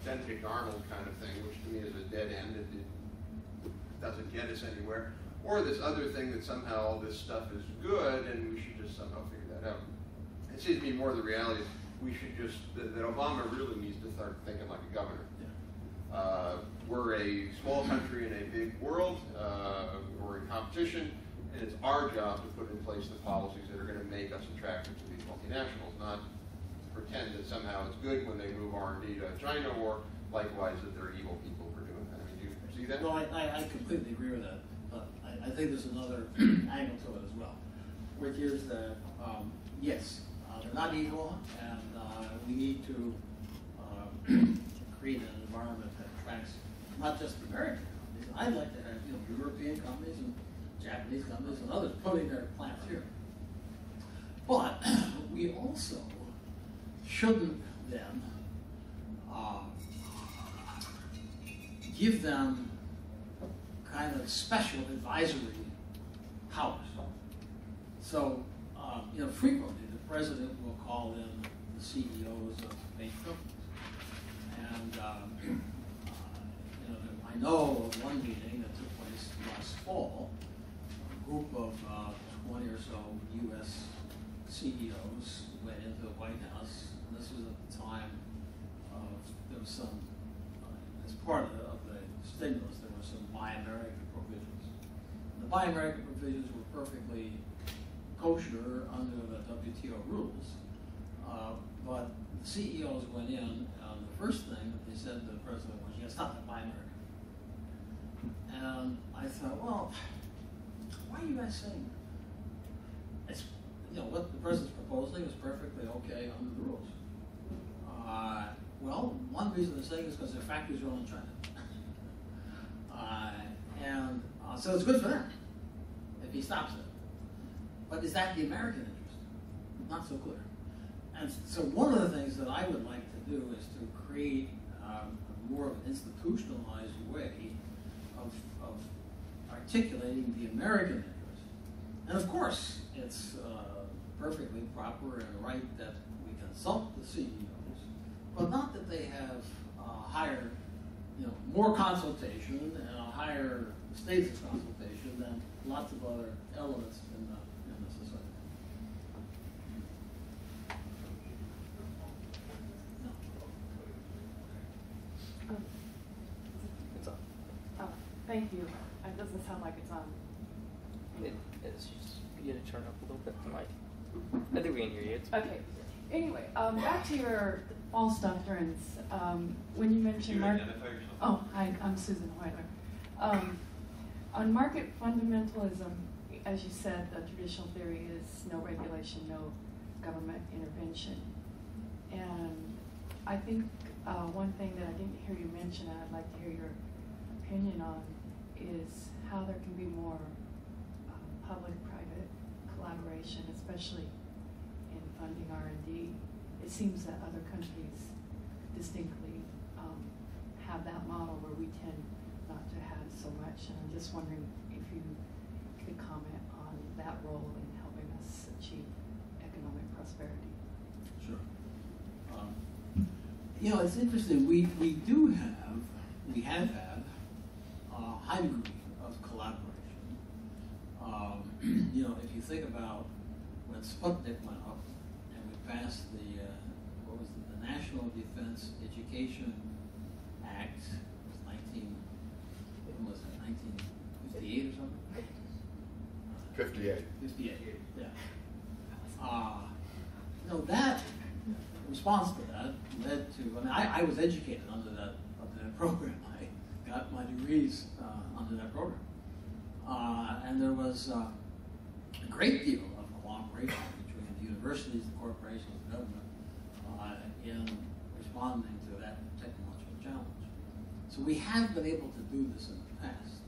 Benedict Arnold kind of thing, which to me is a dead end. It doesn't get us anywhere. Or this other thing that somehow all this stuff is good and we should just somehow figure that out. It seems to me more the reality is we should just, that Obama really needs to start thinking like a governor. We're a small country in a big world. We're in competition, and it's our job to put in place the policies that are going to make us attractive to these multinationals, not pretend that somehow it's good when they move R&D to China, or likewise that they're evil people for doing that. I mean, do you see that? No, I completely agree with that, but I think there's another angle to it as well, which is that, yes, they're not evil, and we need to create an environment that attracts not just American companies. I'd like to have, you know, European companies and Japanese companies and others putting their plants here. But we also shouldn't then give them kind of special advisory powers. So, you know, frequently the president will call in the CEOs of big companies. And you know, I know of one meeting that took place last fall. A group of 20 or so U.S. CEOs went into the White House. And this was at the time of, there was some, as part of the stimulus, there were some Buy American provisions. And the Buy American provisions were perfectly kosher under the WTO rules. But the CEOs went in, and the first thing that they said to the president was, "You gotta stop that Buy American." And I thought, well, why are you guys saying that? It's, you know, what the president's proposing is perfectly okay under the rules. Well, one reason they're saying is because their factories are all in China. So it's good for them if he stops it. But is that the American interest? Not so clear. And so one of the things that I would like to do is to create more of an institutionalized way of articulating the American interest. And of course, it's perfectly proper and right that we consult the CEOs, but not that they have higher, you know, more consultation and a higher status of consultation than lots of other elements in the society. It's on. Oh, thank you. It doesn't sound like it's on. It's just, you gotta turn up a little bit the mic. I think we can hear you. It's Okay. Anyway, back to your false doctrines. When you mentioned Identify yourself. Oh, hi, I'm Susan Weiler. On market fundamentalism, as you said, the traditional theory is no regulation, no government intervention. And I think one thing that I didn't hear you mention, and I'd like to hear your opinion on, is how there can be more public-private collaboration, especially in funding R&D. It seems that other countries distinctly have that model where we tend not to have so much, and I'm just wondering if you could comment on that role in helping us achieve economic prosperity. Sure. You know, it's interesting. We have had a high degree of collaboration. You know, if you think about when Sputnik went up and we passed the the National Defense Education Act, when was it, 1958 or something? 58. 58, yeah. You know, that response to that led to, I mean, I was educated under that program. I got my degrees under that program. And there was a great deal of cooperation between the universities, the corporations, the government in responding to that technological challenge. So we have been able to do this in the past.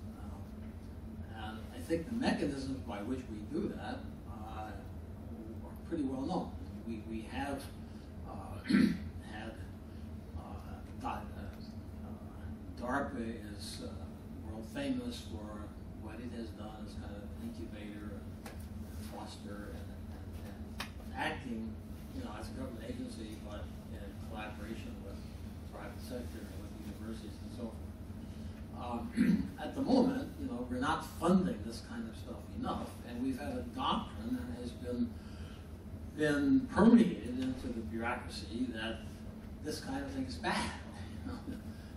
And I think the mechanisms by which we do that are pretty well known. We have had DARPA is world famous for what it has done as kind of an incubator and foster and acting, as a government agency, but in collaboration with the private sector and with universities and so forth. At the moment, we're not funding this kind of stuff enough, and we've had a doctrine that has been permeated into the bureaucracy that this kind of thing is bad.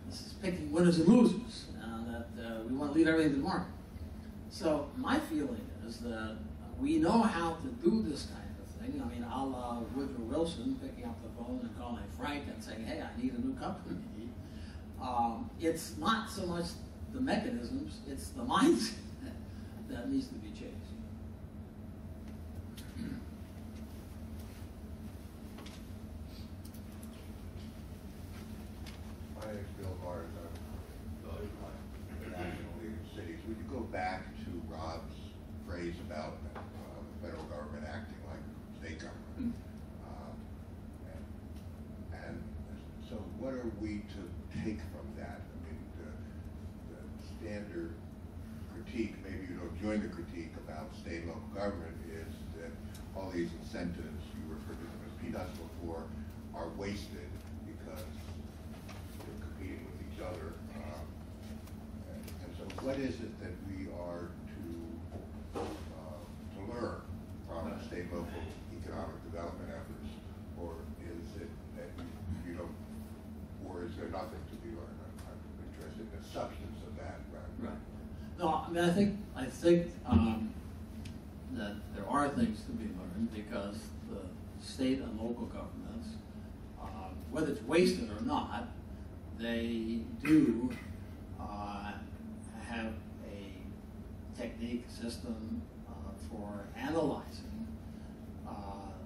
This is picking winners and losers, and that we want to leave everything to the market. So my feeling is that we know how to do this kind of thing. I mean, a la Woodrow Wilson picking up the phone and calling Frank and saying, hey, I need a new company. It's not so much the mechanisms, it's the mindset that needs to be changed. My name is Bill Mars. I'm the National League of Cities. Would you go back to Rob's phrase about the federal government acting like state government? And so what are we to take from that? I mean, the standard critique, maybe you don't join the critique about state and local government, is that all these incentives, you referred to them as peanuts before, are wasted because they're competing with each other. And so what is it that we are to learn from state and local economic development efforts? Or is it that you don't, or is there nothing to be learned? I'm interested in the substance of that. Right. No, I mean, I think that there are things to be learned because the state and local governments, whether it's wasted or not, they do have a technique, system for analyzing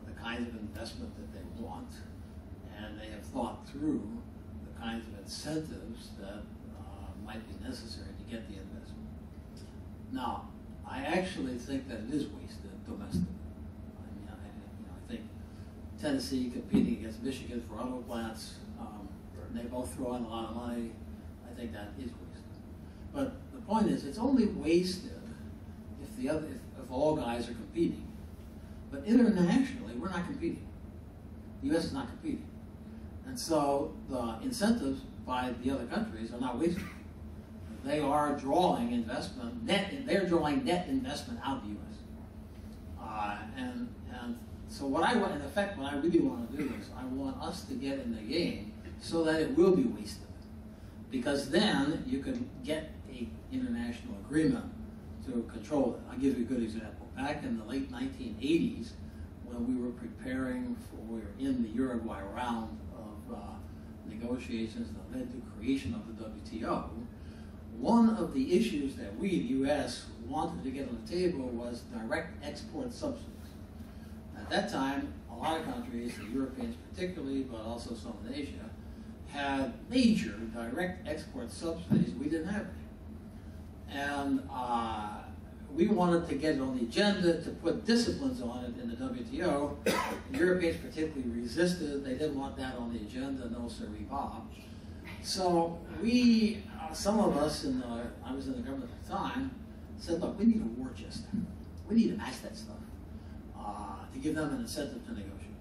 the kinds of investment that they want, and they have thought through the kinds of incentives that might be necessary to get the investment. Now, I actually think that it is wasted domestically. I mean, I think Tennessee competing against Michigan for auto plants, they both throw in a lot of money. I think that is wasted. But the point is, it's only wasted if all guys are competing. But internationally, we're not competing. The U.S. is not competing. And so the incentives by the other countries are not wasted. They are drawing investment, they're drawing net investment out of the U.S. And so what I want, in effect, what I really want to do is I want us to get in the game so that it will be wasted. Because then you can get an international agreement to control it. I'll give you a good example. Back in the late 1980s, when we were preparing we were in the Uruguay round of negotiations that led to creation of the WTO, one of the issues that we, the U.S., wanted to get on the table was direct export subsidies. At that time, a lot of countries, the Europeans particularly, but also some in Asia, had major direct export subsidies. We didn't have any. And we wanted to get it on the agenda to put disciplines on it in the WTO. The Europeans particularly resisted. They didn't want that on the agenda, no sirree Bob. So we, some of us, I was in the government at the time, said, look, we need a war chest. We need to match that stuff to give them an incentive to negotiate.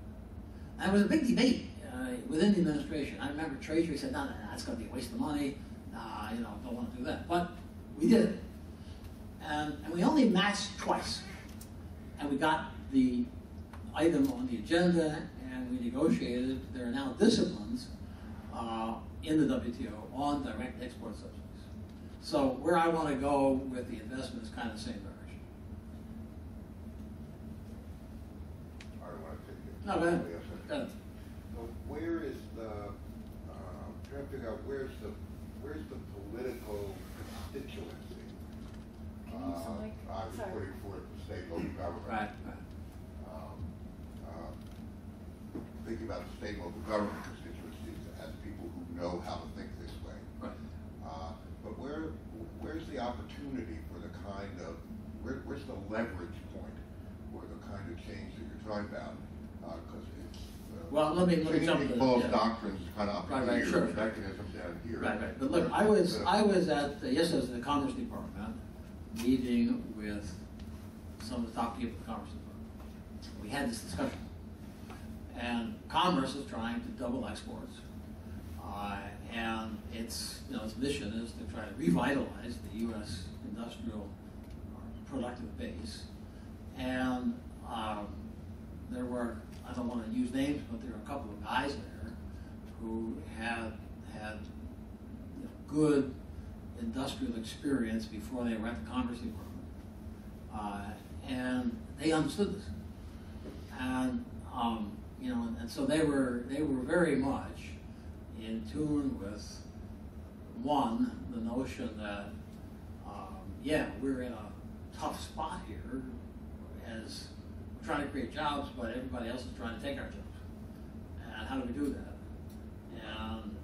And it was a big debate within the administration. I remember Treasury said, no, that's going to be a waste of money. Don't want to do that. But we did it. And we only matched twice. And we got the item on the agenda, and we negotiated. There are now disciplines in the WTO on direct export subsidies. So where I want to go with the investment is kind of the same direction. I don't want to take it. No, go ahead. Go ahead. When where is the, trying to figure out where's the political constituency? Can you use the mic? I was Sorry. putting forth the state local government. Right. Thinking about the state local government constituencies as people who know how to think this way. Right. But where's the opportunity for the kind of, where's the leverage point for the kind of change that you're talking about? Because it's, Well, let me jump changing to both yeah. doctrines kind of up Right, here, sure. mechanisms down here. Right, right. But look, I was at yesterday, I was in the Commerce Department meeting with some of the top people in the Commerce Department. We had this discussion, and Commerce is trying to double exports, and its mission is to try to revitalize the U.S. industrial productive base. And there were, I don't want to use names, but there were a couple of guys there who had good industrial experience before they were at the Commerce Department, and they understood this, and and so they were very much in tune with the notion that we're in a tough spot here as we're trying to create jobs, but everybody else is trying to take our jobs, and how do we do that? And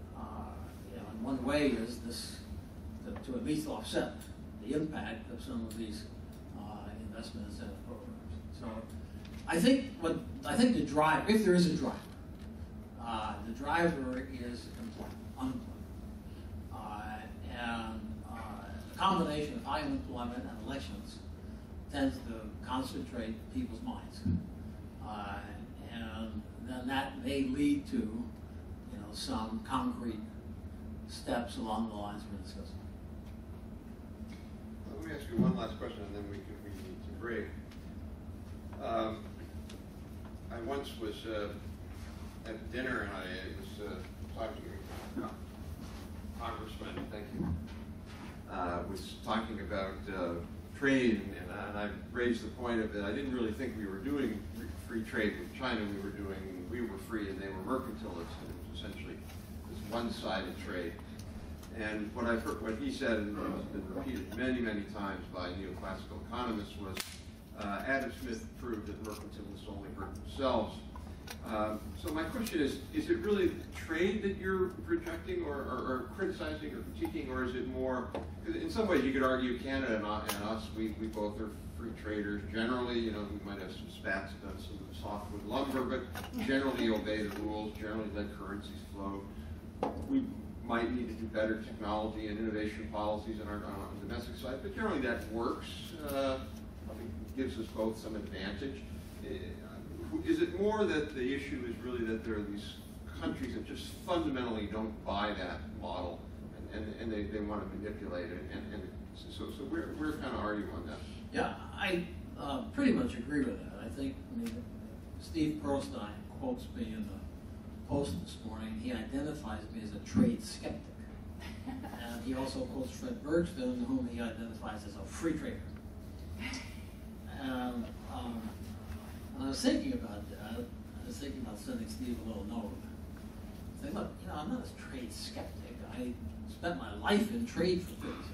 and one way is this to at least offset the impact of some of these investment incentive programs. So I think the driver, if there is a driver, the driver is unemployment. And the combination of high unemployment and elections tends to concentrate people's minds. And then that may lead to some concrete steps along the lines we're discussing. Let me ask you one last question, and then we need to break. I once was at dinner, and I was talking to Congressman, thank you, was talking about trade, and I raised the point of that I didn't really think we were doing free trade with China. We were free, and they were mercantilists, and it was essentially this one-sided trade. And what I've heard, what he said, and it's been repeated many, many times by neoclassical economists, was Adam Smith proved that mercantilists only hurt themselves. So my question is it really trade that you're rejecting or criticizing or critiquing, or is it more, in some ways you could argue Canada and us, we both are free traders. Generally, we might have some spats about some softwood lumber, but generally obey the rules, generally let currencies flow. We might need to do better technology and innovation policies on the domestic side, but generally that works. Gives us both some advantage. Is it more that the issue is really that there are these countries that just fundamentally don't buy that model, and they want to manipulate it, and so where kind of are you on that? Yeah, I pretty much agree with that. I think, Steve Perlstein quotes me in the Post this morning. He identifies me as a trade skeptic. And he also quotes Fred Bergsten, whom he identifies as a free trader. And I was thinking about that. I was thinking about sending Steve a little note. Saying, look, I'm not a trade skeptic. I spent my life in trade, for goodness sake.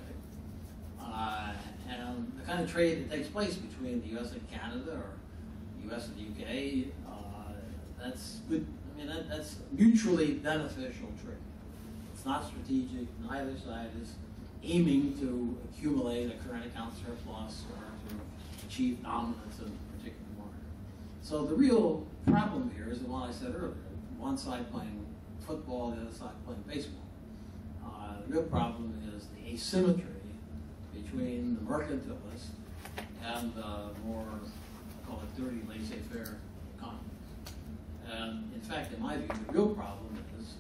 And the kind of trade that takes place between the U.S. and Canada, or the U.S. and the U.K., that's good. That's mutually beneficial trade. It's not strategic. Neither side is aiming to accumulate a current account surplus or to achieve dominance in a particular market. So the real problem here is the one I said earlier. One side playing football, the other side playing baseball. The real problem is the asymmetry between the mercantilist and the more, I call it dirty, laissez-faire economy. And in fact, in my view, the real problem is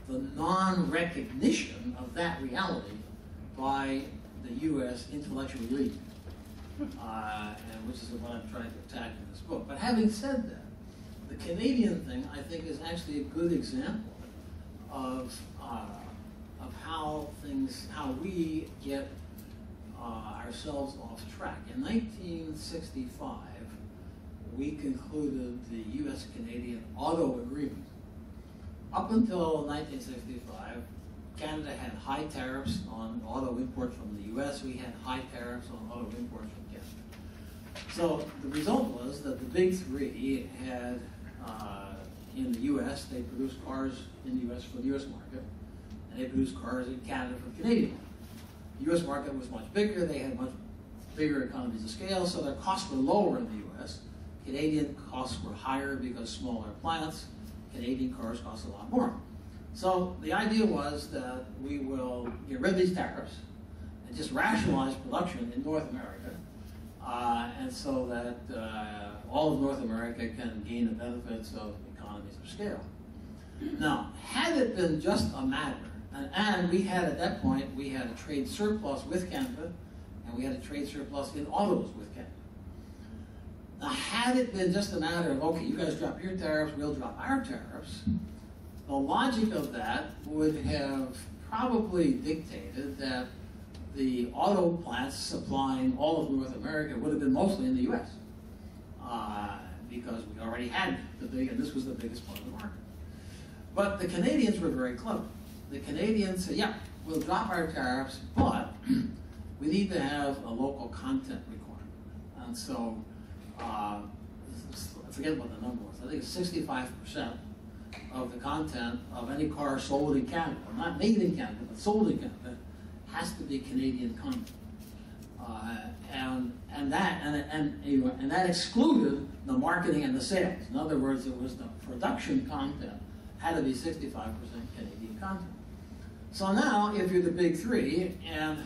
the non-recognition of that reality by the U.S. intellectual elite, and which is what I'm trying to attack in this book. But having said that, the Canadian thing, I think, is actually a good example of how we get ourselves off track. In 1965, we concluded the U.S.-Canadian auto agreement, Up until 1965, Canada had high tariffs on auto imports from the US. We had high tariffs on auto imports from Canada. So the result was that the big three had, in the US, they produced cars in the US for the US market, and they produced cars in Canada for the Canadian market. The US market was much bigger, they had much bigger economies of scale, so their costs were lower in the US. Canadian costs were higher because smaller plants. Canadian cars cost a lot more. So the idea was that we will get rid of these tariffs and just rationalize production in North America, and so that all of North America can gain the benefits of economies of scale. Now, had it been just a matter, and we had at that point, we had a trade surplus with Canada, and we had a trade surplus in autos with Canada. Now, had it been just a matter of, okay, you guys drop your tariffs, we'll drop our tariffs, the logic of that would have probably dictated that the auto plants supplying all of North America would have been mostly in the US, because we already had and this was the biggest part of the market. But the Canadians were very clever. The Canadians said, yeah, we'll drop our tariffs, but we need to have a local content requirement. And so, I forget what the number was. I think it's 65% of the content of any car sold in Canada, not made in Canada, but sold in Canada, has to be Canadian content. And that excluded the marketing and the sales. In other words, it was the production content had to be 65% Canadian content. So now, if you're the big three, and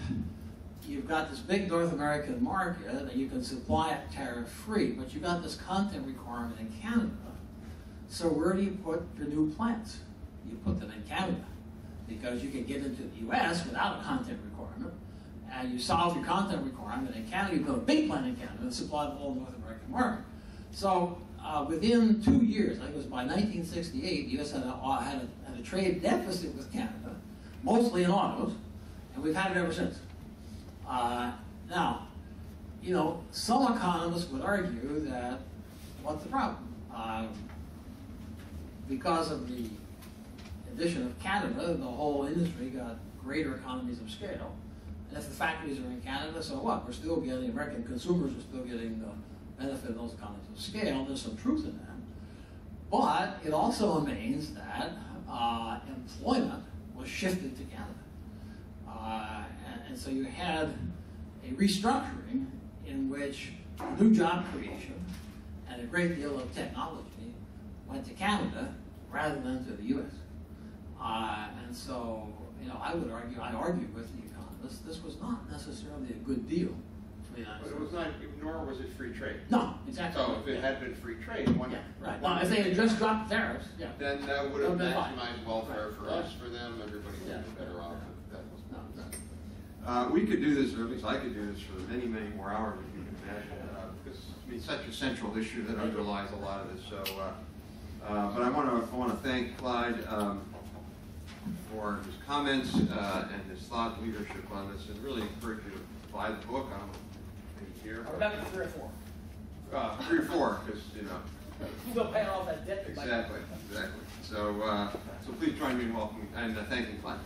you've got this big North American market, and you can supply it tariff-free, but you've got this content requirement in Canada, so where do you put your new plants? You put them in Canada, because you can get into the US without a content requirement, and you solve your content requirement in Canada, you build a big plant in Canada and supply the whole North American market. So within 2 years, I think it was by 1968, the US had a trade deficit with Canada, mostly in autos, and we've had it ever since. Now, you know, some economists would argue that, what's the problem? Because of the addition of Canada, the whole industry got greater economies of scale. And if the factories are in Canada, so what? We're still getting, American consumers are still getting the benefit of those economies of scale. There's some truth in that. But it also means that employment was shifted to Canada. And so you had a restructuring in which new job creation and a great deal of technology went to Canada rather than to the US. And so, you know, I argue with the economists, this was not necessarily a good deal for the United States. But it was not, nor was it free trade. No, exactly. So if it had been free trade, right. Well, if they had just dropped tariffs, then that would have maximized welfare for us, for them, everybody would have been better off if that was not done. We could do this, or at least I could do this for many, many more hours if you can imagine, because it's such a central issue that underlies a lot of this. So, but I want to thank Clyde for his comments and his thought leadership on this, and really encourage you to buy the book. I don't know if here. Or about 3 or 4. 3 or 4, because you know. Still paying off that debt. Exactly. So, so please join me in welcoming and thanking Clyde.